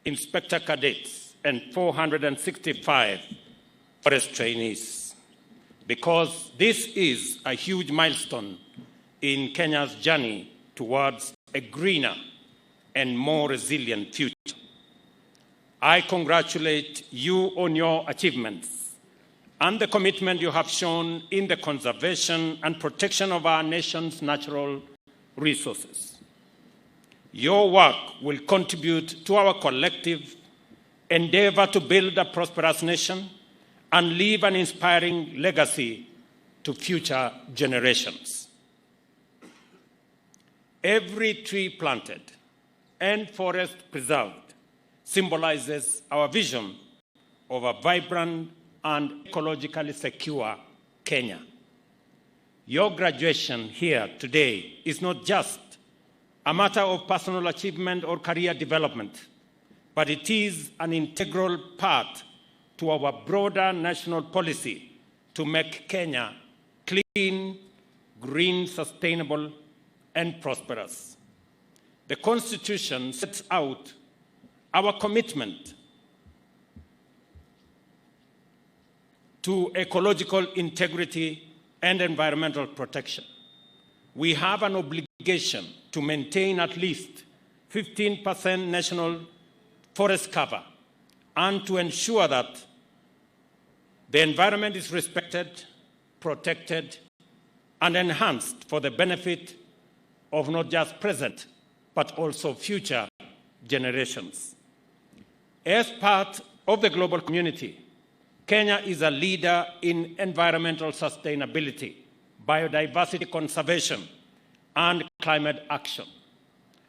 inspector cadets and 465 forest trainees, because this is a huge milestone in Kenya's journey towards a greener and more resilient future. I congratulate you on your achievements and the commitment you have shown in the conservation and protection of our nation's natural resources. Your work will contribute to our collective endeavor to build a prosperous nation and leave an inspiring legacy to future generations. Every tree planted and forest preserved symbolizes our vision of a vibrant and ecologically secure Kenya. Your graduation here today is not just a matter of personal achievement or career development, but it is an integral part to our broader national policy to make Kenya clean, green, sustainable, and prosperous. The Constitution sets out our commitment to ecological integrity and environmental protection. We have an obligation to maintain at least 15% national forest cover and to ensure that the environment is respected, protected, and enhanced for the benefit of not just present, but also future generations. As part of the global community, Kenya is a leader in environmental sustainability, biodiversity conservation, and climate action.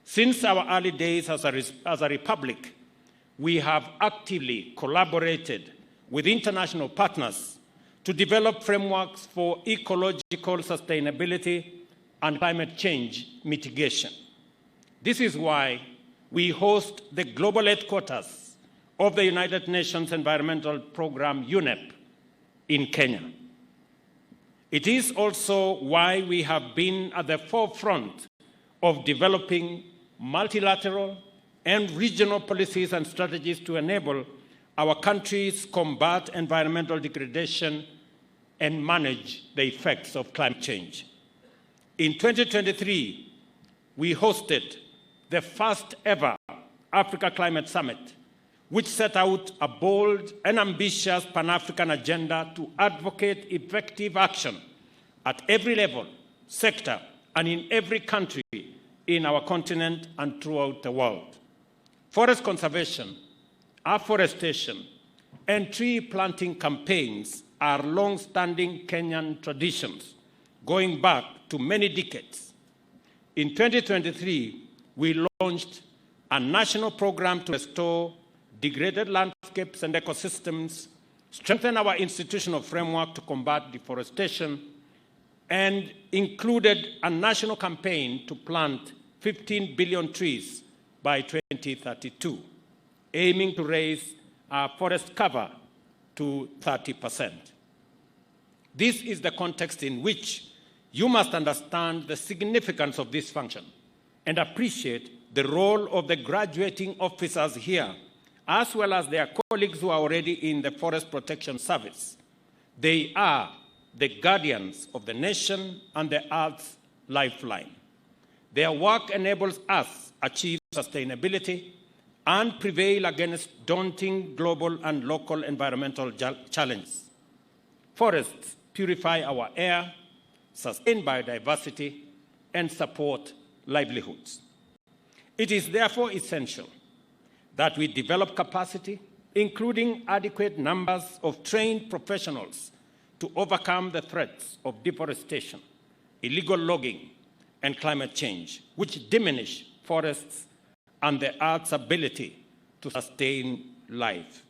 Since our early days as a republic, we have actively collaborated with international partners to develop frameworks for ecological sustainability and climate change mitigation. This is why we host the global headquarters of the United Nations Environmental Programme, UNEP, in Kenya. It is also why we have been at the forefront of developing multilateral and regional policies and strategies to enable our countries combat environmental degradation and manage the effects of climate change. In 2023, we hosted the first ever Africa Climate Summit, which set out a bold and ambitious Pan-African agenda to advocate effective action at every level, sector, and in every country in our continent and throughout the world. Forest conservation, afforestation, and tree planting campaigns are long-standing Kenyan traditions, going back to many decades. In 2023, we launched a national program to restore degraded landscapes and ecosystems, strengthened our institutional framework to combat deforestation, and included a national campaign to plant 15 billion trees by 2032, aiming to raise our forest cover to 30%. This is the context in which you must understand the significance of this function and appreciate the role of the graduating officers here, as well as their colleagues who are already in the Forest Protection Service. They are the guardians of the nation and the Earth's lifeline. Their work enables us to achieve sustainability and prevail against daunting global and local environmental challenges. Forests purify our air, sustain biodiversity, and support livelihoods. It is therefore essential that we develop capacity, including adequate numbers of trained professionals to overcome the threats of deforestation, illegal logging, and climate change, which diminish forests and the Earth's ability to sustain life.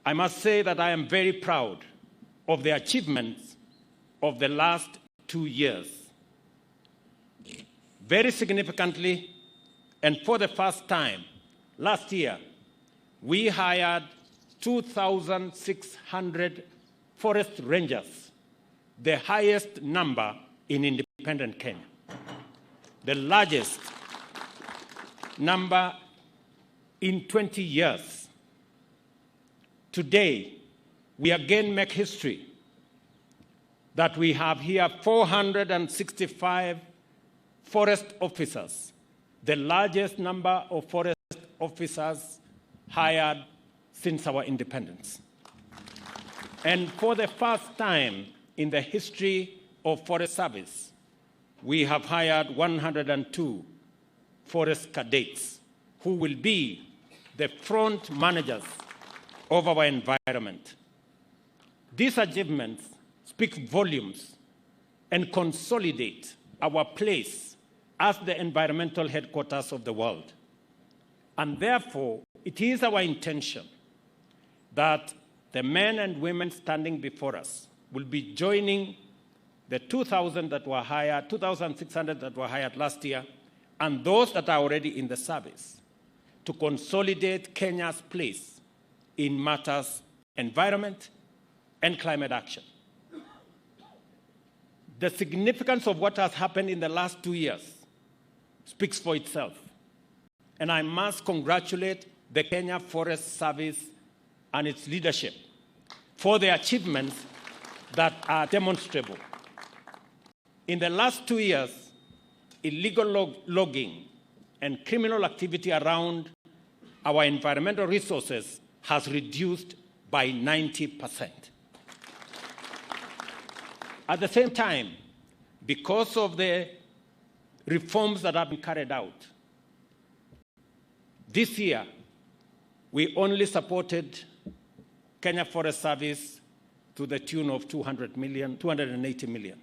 I must say that I am very proud of the achievements of the last 2 years. Very significantly, and for the first time, last year, we hired 2,600 forest rangers, the highest number in independent Kenya, the largest number in 20 years. Today, we again make history that we have here 465 forest officers, the largest number of forest officers hired since our independence. And for the first time in the history of Forest Service, we have hired 102 forest cadets who will be the front managers of our environment. These achievements speak volumes and consolidate our place as the environmental headquarters of the world. And therefore, it is our intention that the men and women standing before us will be joining the 2,000 that were hired, 2,600 that were hired last year, and those that are already in the service to consolidate Kenya's place in matters environment and climate action. The significance of what has happened in the last 2 years speaks for itself. And I must congratulate the Kenya Forest Service and its leadership for the achievements that are demonstrable. In the last 2 years, illegal logging and criminal activity around our environmental resources has reduced by 90%. At the same time, because of the reforms that have been carried out, this year, we only supported Kenya Forest Service to the tune of 280 million.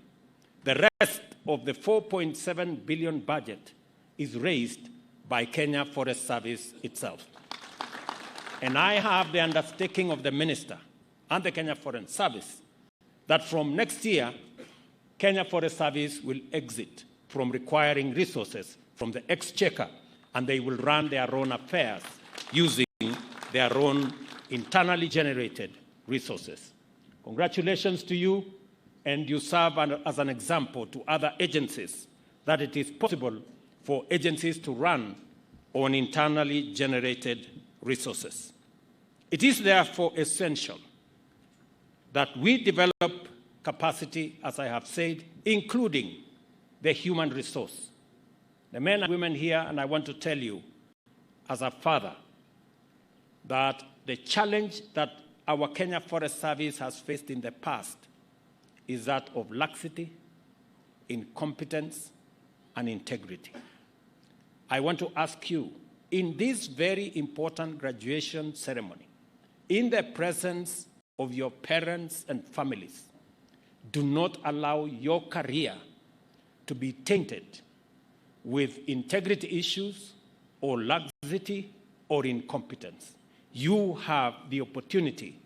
The rest of the 4.7 billion budget is raised by Kenya Forest Service itself. And I have the undertaking of the minister and the Kenya Forest Service that from next year, Kenya Forest Service will exit from requiring resources from the exchequer, and they will run their own affairs using their own internally generated resources. Congratulations to you, and you serve as an example to other agencies that it is possible for agencies to run on internally generated resources. It is therefore essential that we develop capacity, as I have said, including the human resource. The men and women here, and I want to tell you, as a father, that the challenge that our Kenya Forest Service has faced in the past is that of laxity, incompetence, and integrity. I want to ask you, in this very important graduation ceremony, in the presence of your parents and families, do not allow your career to be tainted with integrity issues or laxity or incompetence. you have the opportunity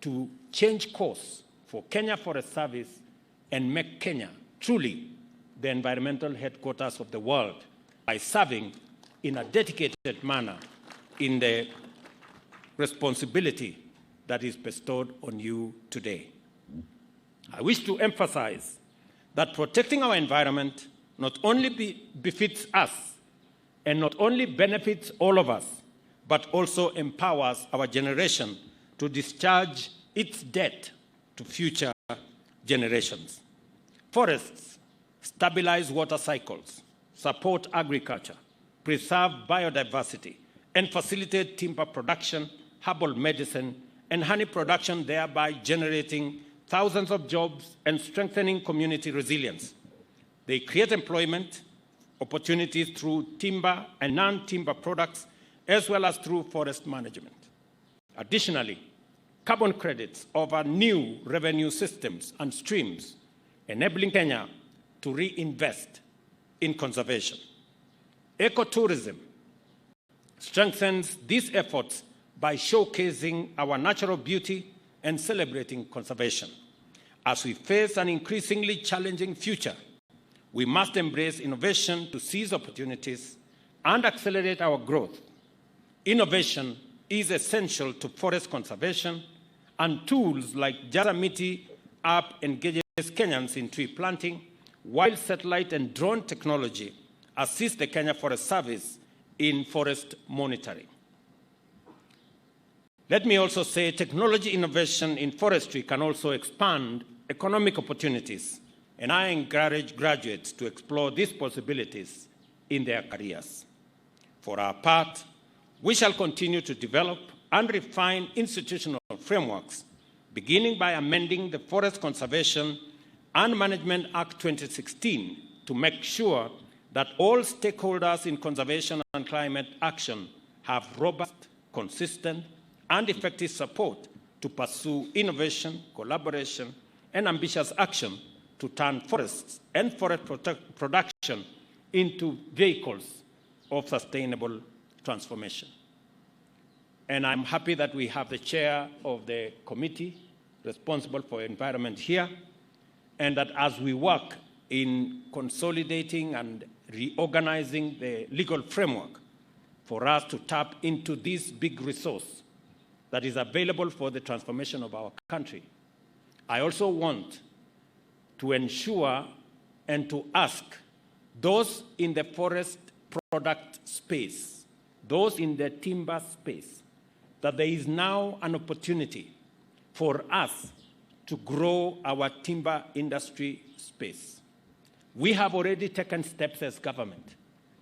to change course for Kenya Forest Service and make Kenya truly the environmental headquarters of the world by serving in a dedicated manner in the responsibility that is bestowed on you today. I wish to emphasize that protecting our environment not only befits us and not only benefits all of us, but also empowers our generation to discharge its debt to future generations. Forests stabilize water cycles, support agriculture, preserve biodiversity, and facilitate timber production, herbal medicine, and honey production, thereby generating thousands of jobs and strengthening community resilience. They create employment opportunities through timber and non-timber products, as well as through forest management. Additionally, carbon credits offer new revenue systems and streams, enabling Kenya to reinvest in conservation. Ecotourism strengthens these efforts by showcasing our natural beauty and celebrating conservation. As we face an increasingly challenging future, we must embrace innovation to seize opportunities and accelerate our growth. Innovation is essential to forest conservation, and tools like Jaramiti app engages Kenyans in tree planting, while satellite and drone technology assist the Kenya Forest Service in forest monitoring. Let me also say technology innovation in forestry can also expand economic opportunities, and I encourage graduates to explore these possibilities in their careers. For our part, we shall continue to develop and refine institutional frameworks, beginning by amending the Forest Conservation and Management Act 2016 to make sure that all stakeholders in conservation and climate action have robust, consistent, and effective support to pursue innovation, collaboration, and ambitious action to turn forests and forest production into vehicles of sustainable transformation. And I'm happy that we have the chair of the committee responsible for environment here, and that as we work in consolidating and reorganizing the legal framework for us to tap into this big resource that is available for the transformation of our country, I also want to ensure and to ask those in the forest product space, those in the timber space, that there is now an opportunity for us to grow our timber industry space. We have already taken steps as government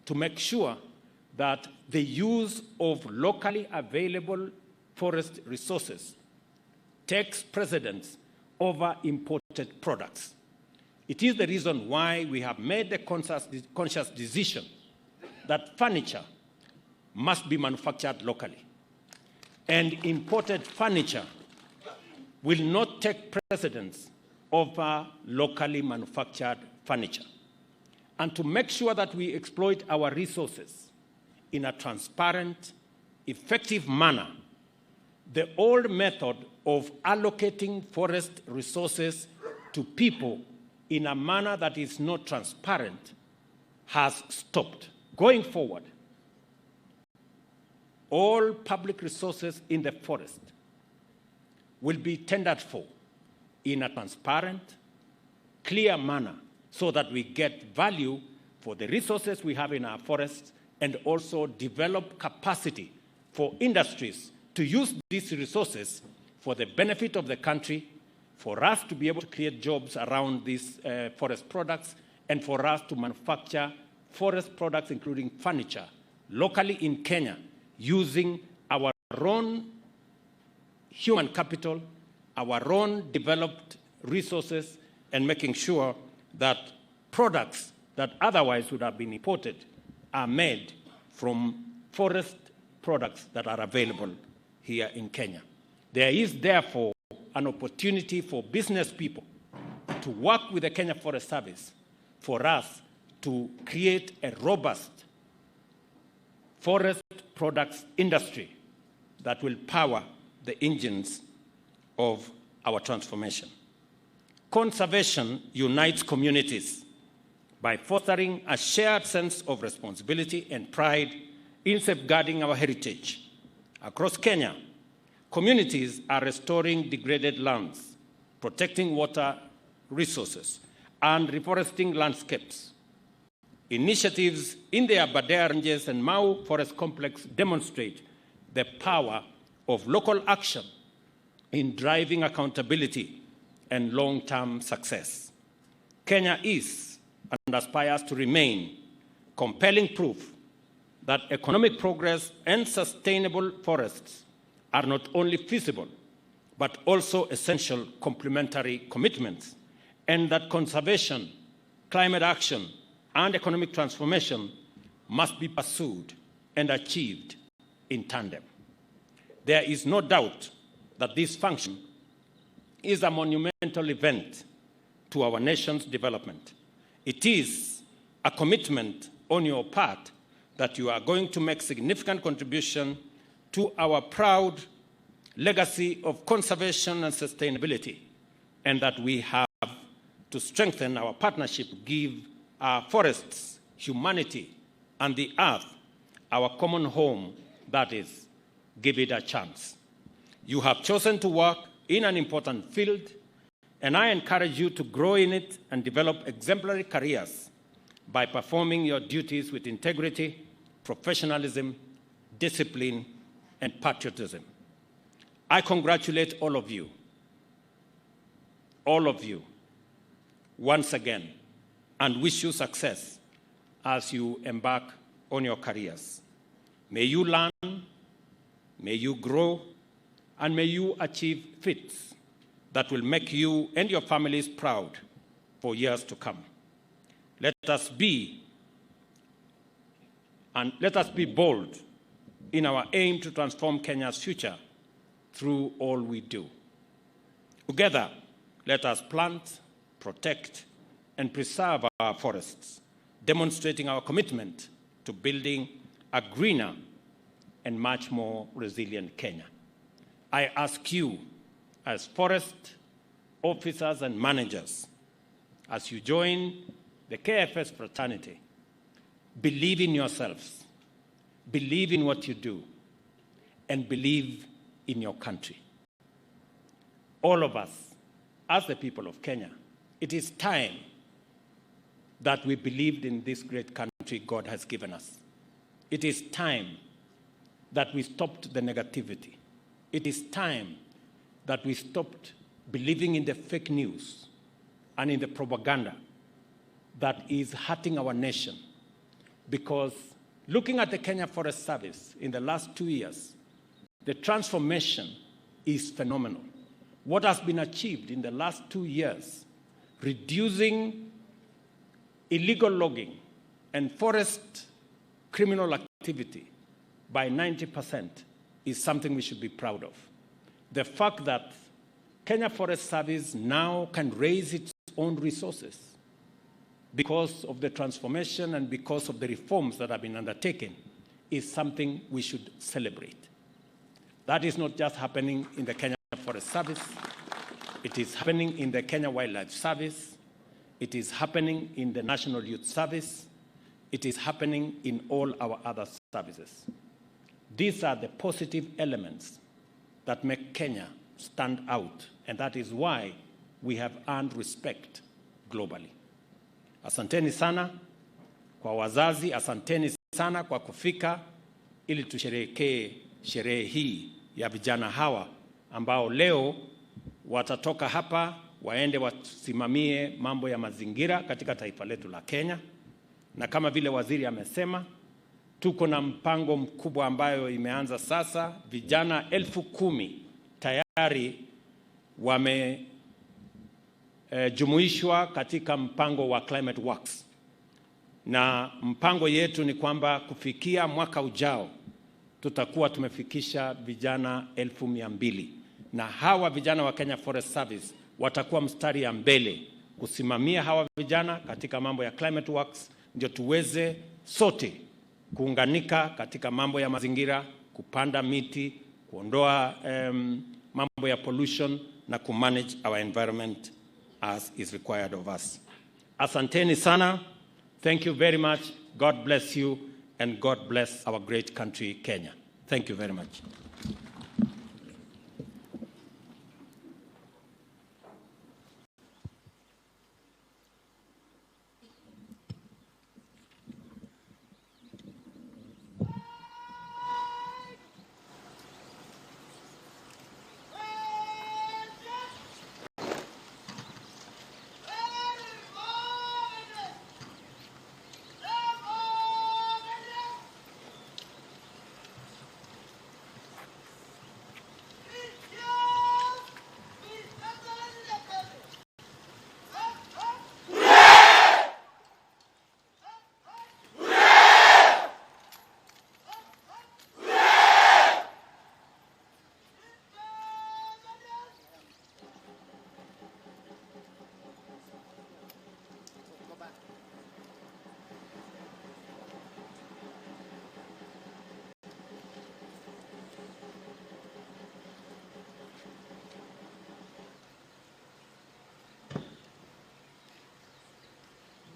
to make sure that the use of locally available forest resources takes precedence over imported products. It is the reason why we have made the conscious decision that furniture must be manufactured locally, and imported furniture will not take precedence over locally manufactured furniture. And to make sure that we exploit our resources in a transparent, effective manner, the old method of allocating forest resources to people in a manner that is not transparent has stopped. Going forward, all public resources in the forest will be tendered for in a transparent, clear manner so that we get value for the resources we have in our forests and also develop capacity for industries to use these resources for the benefit of the country, for us to be able to create jobs around these forest products, and for us to manufacture forest products, including furniture, locally in Kenya, using our own human capital, our own developed resources, and making sure that products that otherwise would have been imported are made from forest products that are available here in Kenya. There is therefore an opportunity for business people to work with the Kenya Forest Service for us to create a robust forest products industry that will power the engines of our transformation. Conservation unites communities by fostering a shared sense of responsibility and pride in safeguarding our heritage. Across Kenya, communities are restoring degraded lands, protecting water resources, and reforesting landscapes. Initiatives in the Aberdare Ranges and Mau Forest Complex demonstrate the power of local action in driving accountability and long-term success. Kenya is and aspires to remain compelling proof that economic progress and sustainable forests are not only feasible, but also essential complementary commitments, and that conservation, climate action, and economic transformation must be pursued and achieved in tandem. There is no doubt that this function is a monumental event to our nation's development. It is a commitment on your part that you are going to make significant contribution to our proud legacy of conservation and sustainability, and that we have to strengthen our partnership, give our forests, humanity, and the earth our common home, that is, give it a chance. You have chosen to work in an important field, and I encourage you to grow in it and develop exemplary careers by performing your duties with integrity, professionalism, discipline, and patriotism. I congratulate all of you, once again, and wish you success as you embark on your careers. May you learn, may you grow, and may you achieve feats that will make you and your families proud for years to come. Let us be bold in our aim to transform Kenya's future through all we do. Together, let us plant, protect, and preserve our forests, demonstrating our commitment to building a greener and much more resilient Kenya. I ask you, as forest officers and managers, as you join the KFS fraternity, believe in yourselves, believe in what you do, and believe in your country. All of us, as the people of Kenya, it is time that we believed in this great country God has given us. It is time that we stopped the negativity. It is time that we stopped believing in the fake news and in the propaganda that is hurting our nation. Because looking at the Kenya Forest Service in the last 2 years, the transformation is phenomenal. What has been achieved in the last 2 years, reducing illegal logging and forest criminal activity by 90%, is something we should be proud of. The fact that Kenya Forest Service now can raise its own resources because of the transformation and because of the reforms that have been undertaken is something we should celebrate. That is not just happening in the Kenya Forest Service. It is happening in the Kenya Wildlife Service. It is happening in the National Youth Service. It is happening in all our other services. These are the positive elements that make Kenya stand out, and that is why we have earned respect globally. Asanteni sana kwa wazazi, asanteni sana kwa kufika ili tusherehekee sherehe hii ya vijana hawa ambao leo watatoka hapa waende wasimamie mambo ya mazingira katika taifa letu la Kenya. Na kama vile waziri amesema, tuko na mpango mkubwa ambayo imeanza sasa. Vijana 10,000 tayari wamejumuishwa katika mpango wa Climate Works. Na mpango yetu ni kwamba kufikia mwaka ujao tutakuwa tumefikisha vijana 200,000. Na hawa vijana wa Kenya Forest Service watakuwa mstari ya mbele kusimamia hawa vijana katika mambo ya Climate Works, ndio tuweze sote kuunganika katika mambo ya mazingira, kupanda miti, kuondoa mambo ya pollution na kumanage our environment as is required of us. Asanteni sana. Thank you very much. God bless you and God bless our great country, Kenya. Thank you very much.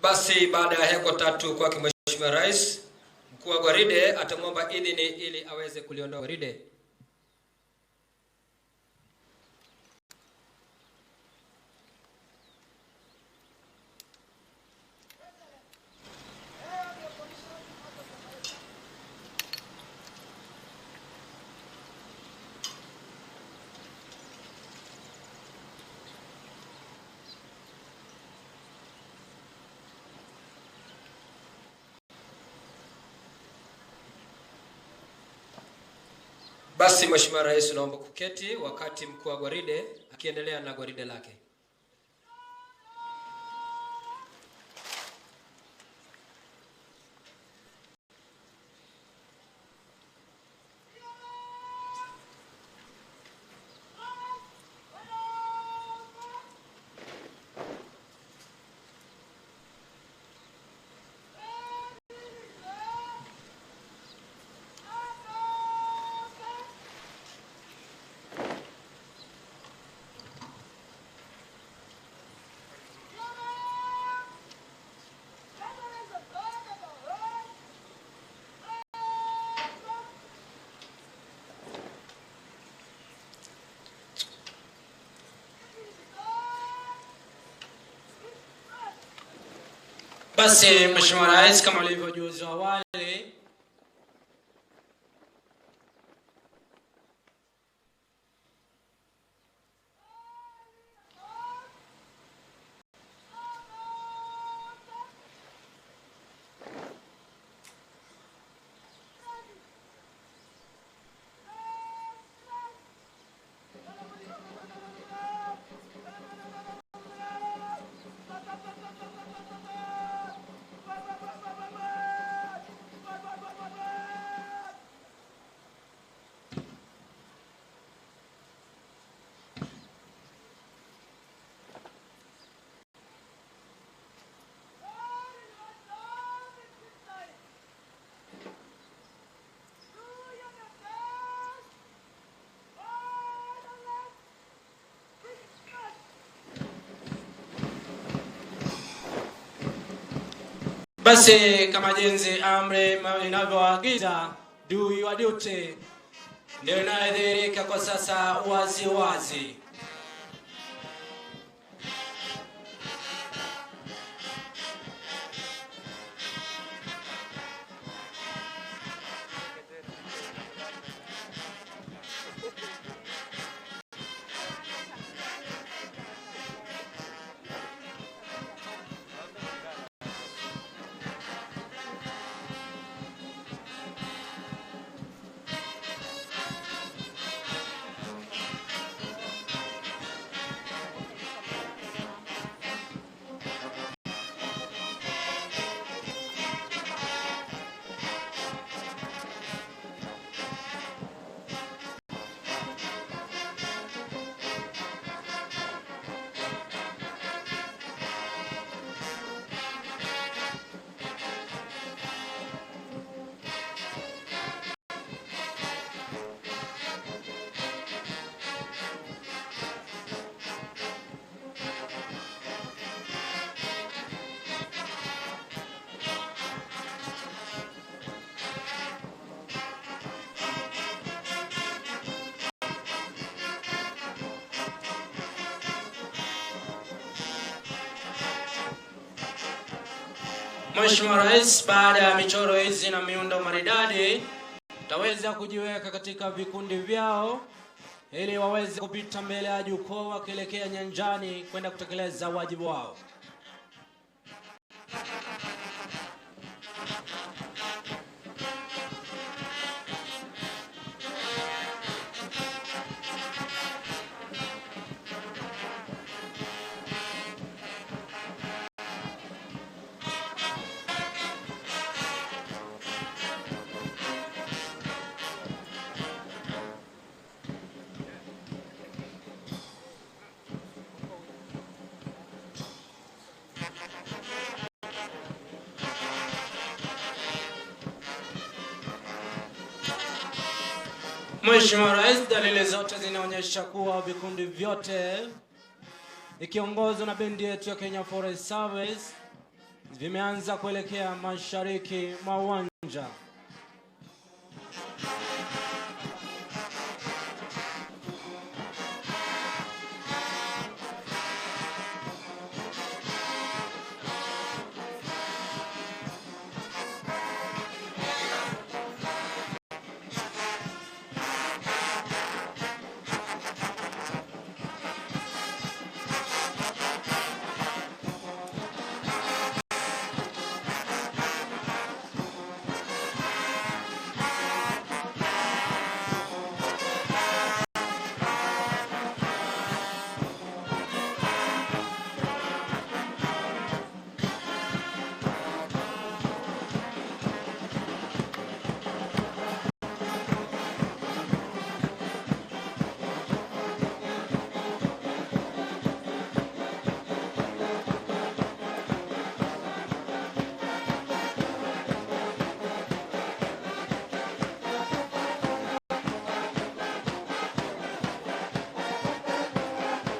Basi baada ya heko tatu kwa Mheshimiwa Rais, mkuu wa gwaride atamwomba idhini ili aweze kuliondoa gwaride. Basi Mheshimiwa Rais, naomba kuketi wakati mkuu wa gwaride akiendelea na gwaride lake. Basi Mheshimiwa Rais, kama ulivyojuzwa awali, kama jinsi amri inavyoagiza, do your duty, ndio inadhihirika kwa sasa wazi wazi. Mheshimiwa Rais, baada ya michoro hizi na miundo maridadi, taweza kujiweka katika vikundi vyao ili waweze kupita mbele ya jukwaa wakielekea nyanjani kwenda kutekeleza wajibu wao. Mheshimiwa Rais, dalili zote zinaonyesha kuwa vikundi vyote ikiongozwa na bendi yetu ya Kenya Forest Service vimeanza kuelekea mashariki mwa uwanja.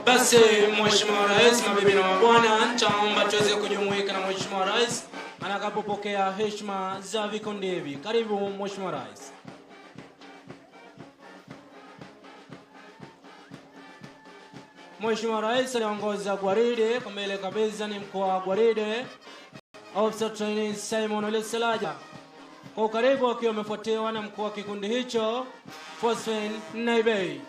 Basi Mheshimiwa Rais, mabibi na mabwana, nitaomba tuweze kujumuika na Mheshimiwa Rais anakapopokea heshima za vikundi hivi. Karibu Mheshimiwa Rais. Mheshimiwa Rais aliongoza gwaride kwa mbele kabisa ni mkuu wa gwaride Officer Trainee Simon Ole Salaja. Kwa ukaribu akiwa amefuatiwa na mkuu wa kikundi hicho Fosfen Naibei.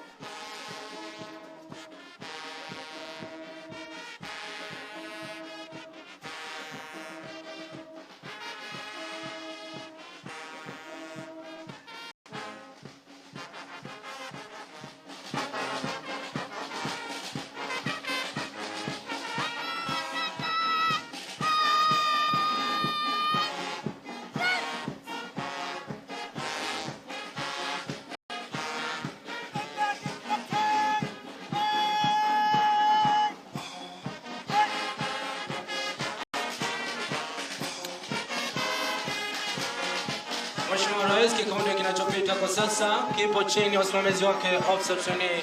Mheshimiwa Rais, kikundi kinachopita kwa sasa kipo chini ya usimamizi wake Officer Trainee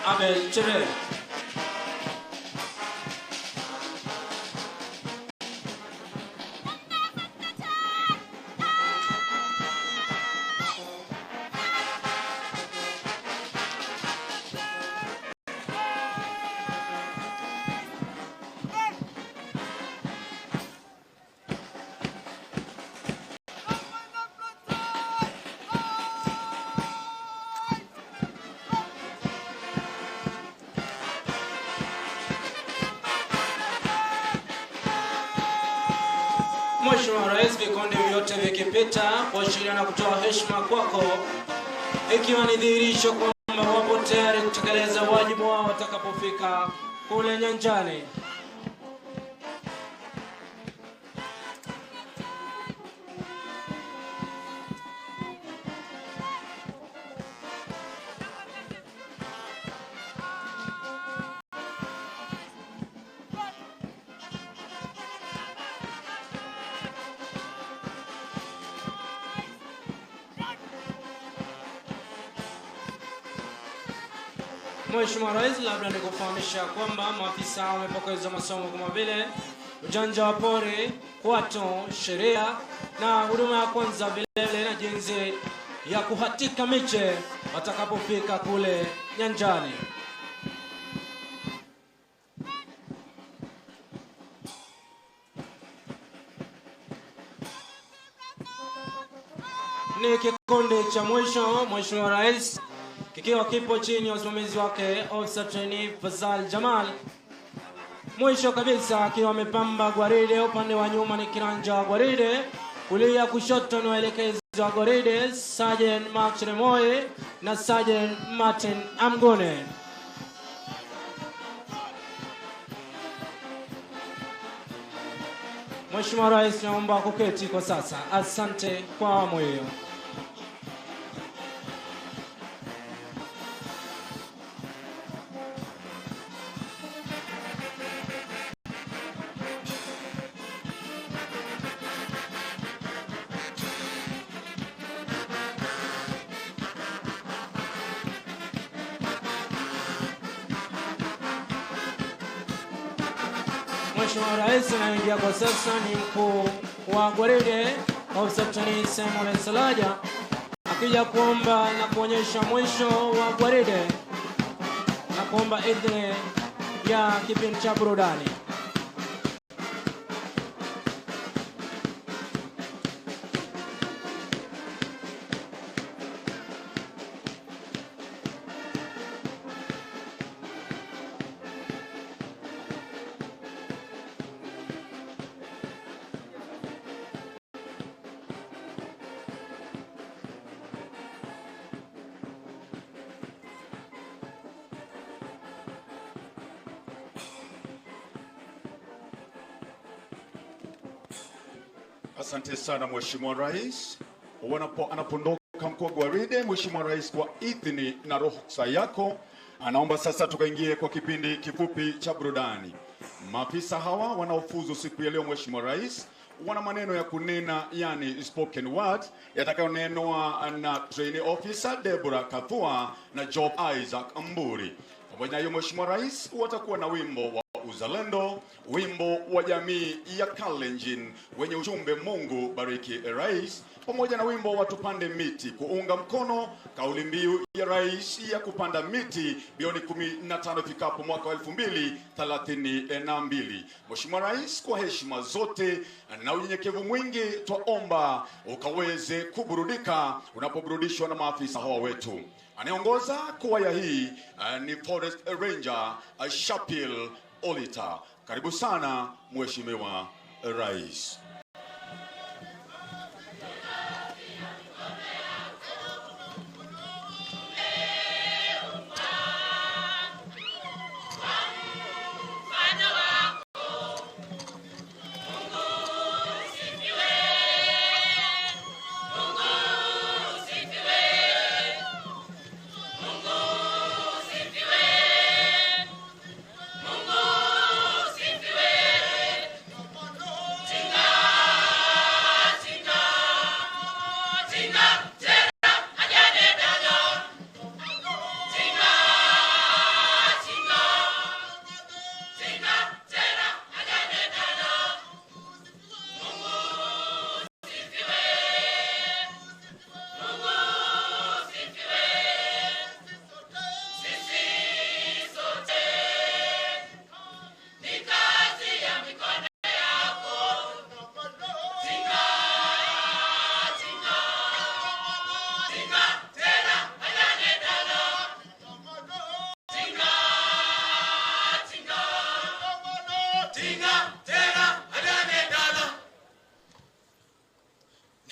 Abel Chere. Mheshimiwa Rais, vikundi vyote vikipita kuashiria na kutoa heshima kwako, ikiwa ni dhihirisho kwamba wapo tayari kutekeleza wajibu wao watakapofika kule nyanjani. Mheshimiwa Rais, labda nikufahamisha kwamba maafisa wamepokezwa masomo kama vile ujanja wa pori, kwato, sheria na huduma ya kwanza, vile na jinsi ya kuhatika miche watakapofika kule nyanjani. ni kikundi cha mwisho, Mheshimiwa Rais, kikiwa kipo chini ya usimamizi wake Officer Trainee Fazal Jamal. Mwisho kabisa akiwa amepamba gwaride, upande wa nyuma ni kiranja wa gwaride, kulia kushoto ni waelekezi wa gwaride Sergeant Mark Cheremoe na Sergeant Martin Amgone. Mheshimiwa Rais, naomba kuketi kwa sasa. Asante kwa awamu hiyo. Mheshimiwa Rais anaingia kwa sasa ni mkuu wa gwaride Officer Trainee Simon Salaja, akija kuomba na kuonyesha mwisho wa gwaride na kuomba idhini ya kipindi cha burudani. Asante sana Mheshimiwa Rais. Anapondoka mkuu wa gwaride, Mheshimiwa Rais, kwa idhini na ruhusa yako, anaomba sasa tukaingie kwa kipindi kifupi cha burudani. Maafisa hawa wanaofuzu siku ya leo, Mheshimiwa Rais, wana maneno ya kunena, yani spoken word, yatakayonenwa na trainee officer Deborah Kathua na Job Isaac Mburi. Pamoja na hiyo, Mheshimiwa Rais, watakuwa na wimbo wa uzalendo, wimbo wa jamii ya Kalenjin wenye ujumbe Mungu bariki Rais, pamoja na wimbo wa tupande miti kuunga mkono kauli mbiu ya Rais ya kupanda miti bilioni 15 ifikapo mwaka wa 2032. Mheshimiwa Rais, kwa heshima zote na unyenyekevu mwingi, twaomba ukaweze kuburudika unapoburudishwa na maafisa hawa wetu. Anayeongoza kwaya hii ni Forest Ranger Shapil Olita. Karibu sana Mheshimiwa Rais.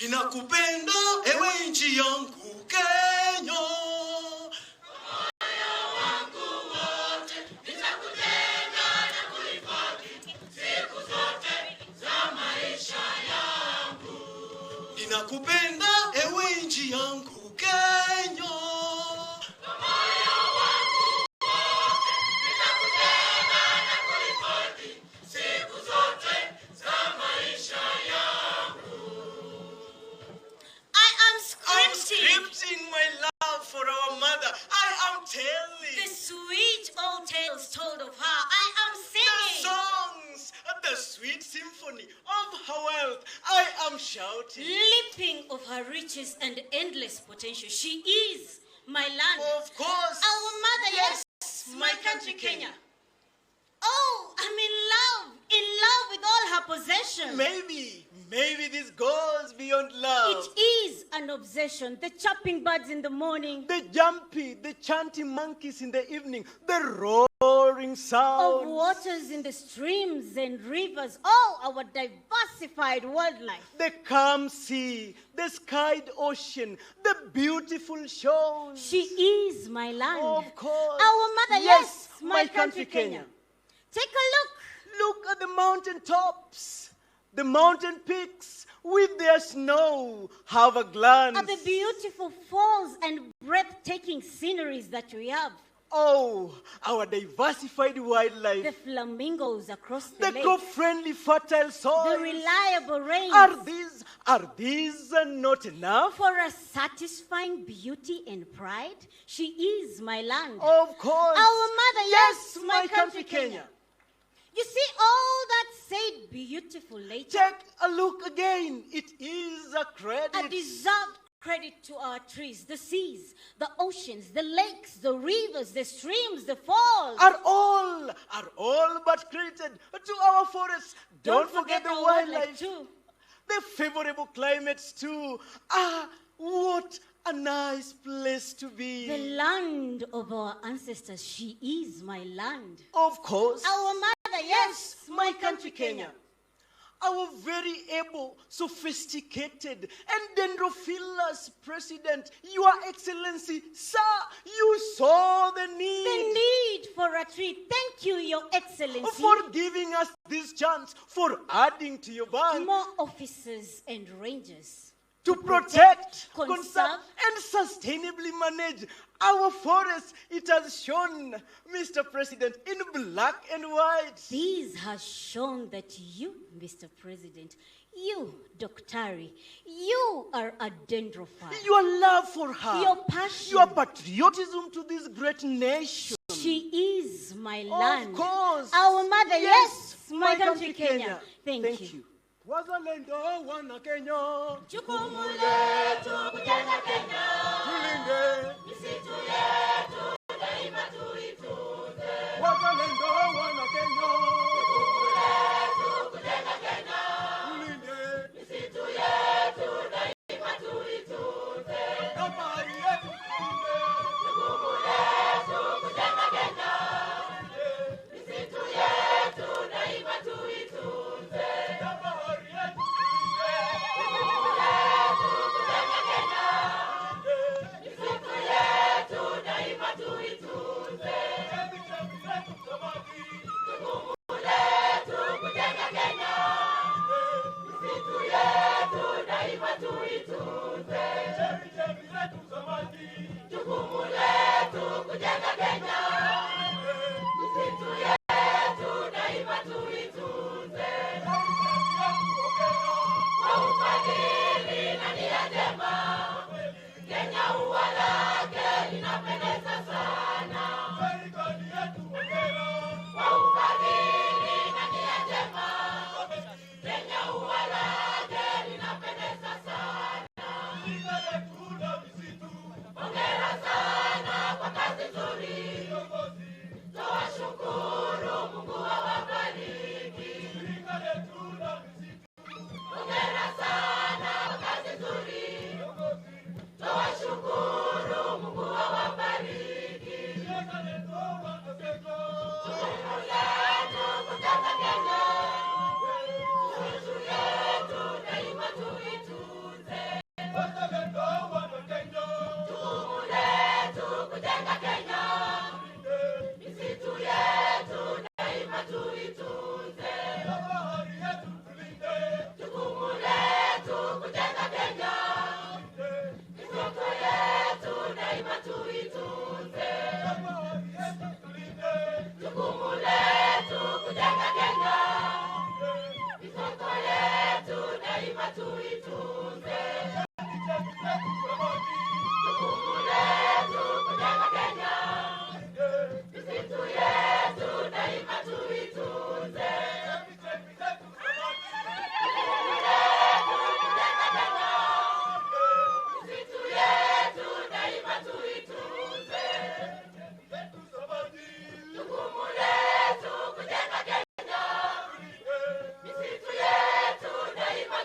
Ninakupenda ewe nchi yangu Kenya, moyo wangu wote nitakujenga na kuhifadhi siku zote za maisha yangu. Ninakupenda ewe nchi yangu Kenya, moyo wangu wote nitakujenga na kuhifadhi siku zote za maisha yangu. I'm scripting my love for our mother. I am telling The sweet old tales told of her. I am singing the songs, the sweet symphony of her wealth. I am shouting, leaping of her riches and endless potential. She is my land. of course, Our mother, yes, my country, Kenya. Oh, I'm in love with all her possessions. maybe this goes beyond love. It is a an obsession. The chirping birds in the morning. The jumpy, the chanting monkeys in the evening. The roaring sounds. Of waters in the streams and rivers. All our diversified wildlife. The calm sea, the skied ocean, the beautiful shores. She is my land. Of course. Our mother, yes, my country, Kenya. Take a look. Look at the mountain tops, the mountain peaks with their snow. Have a glance. At the beautiful falls and breathtaking sceneries that we have. Oh, our diversified wildlife. The flamingos across the lake. eco-friendly fertile soil. The reliable rains. Are these not enough? For a satisfying beauty and pride, she is my land. Of course. Our mother, yes, my country, Kenya. You see all that said beautiful later. Take a look again. It is a credit. A deserved credit to our trees, the seas, the oceans, the lakes, the rivers, the streams, the falls. Are all but credited to our forests. Don't forget the wildlife too. The favorable climates too. Ah, what a nice place to be. The land of our ancestors. She is my land. Of course. Our mother, yes, my country, Kenya. Our very able, sophisticated, and dendrophilous President, Your Excellency, sir, you saw the need. The need for a tree. Thank you, Your Excellency. For giving us this chance, for adding to your band. More officers and rangers. To protect, conserve, and sustainably manage our forests. It has shown, Mr. President, in black and white. This has shown that you, Mr. President, you, Doctari, you are a dendrophile. Your love for her, your passion, your patriotism to this great nation. She is my land. Of course. Our mother, yes, my country, Kenya. Thank you. Wazalendo wana Kenya, jukumu letu kujenga Kenya, tulinde misitu yetu daima tuitunze. Wazalendo wana Kenya, jukumu letu kujenga Kenya, tulinde misitu yetu daima tuitunze. Bahari yetu tulinde, jukumu letu kujenga Kenya, misitu yetu daima tuitunze.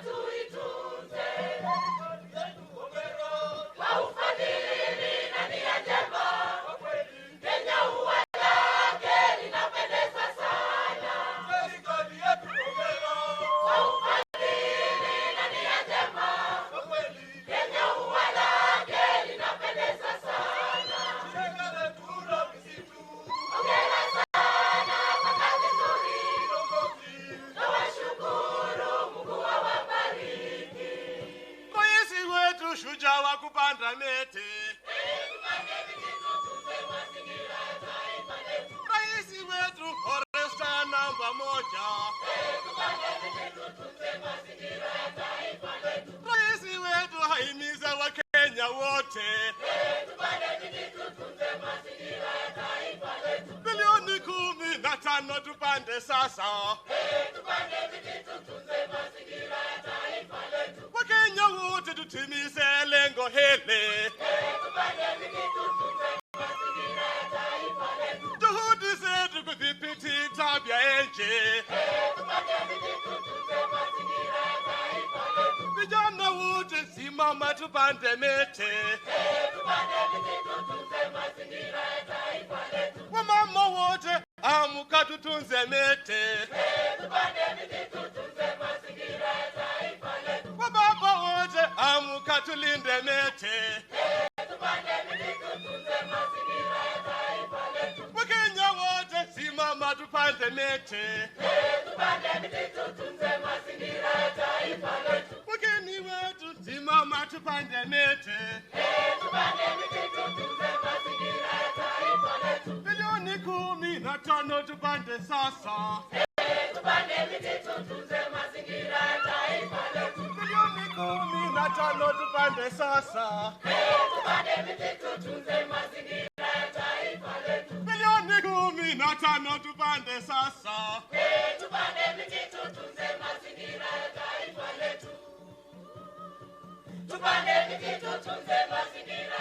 Tuitunze. shujaa wa kupanda miti. Rais wetu Oresta namba moja. Rais wetu haimiza Wakenya wote. Bilioni 15 tupande sasa. Wakenya wote tutimize lengo hili. Juhudi zetu kudhibiti tabia nchi. Vijana wote simama tupande miti. Wamama wote amka tutunze miti. Wababa wote amka tulinde miti. Wakenya wote simama tupande miti. Wakenya wetu simama tupande miti. Bilioni 15 tupande sasa. Bilioni 15 tupande sasa. Bilioni 15 tupande sasa. Tupande miti tutunze mazingira.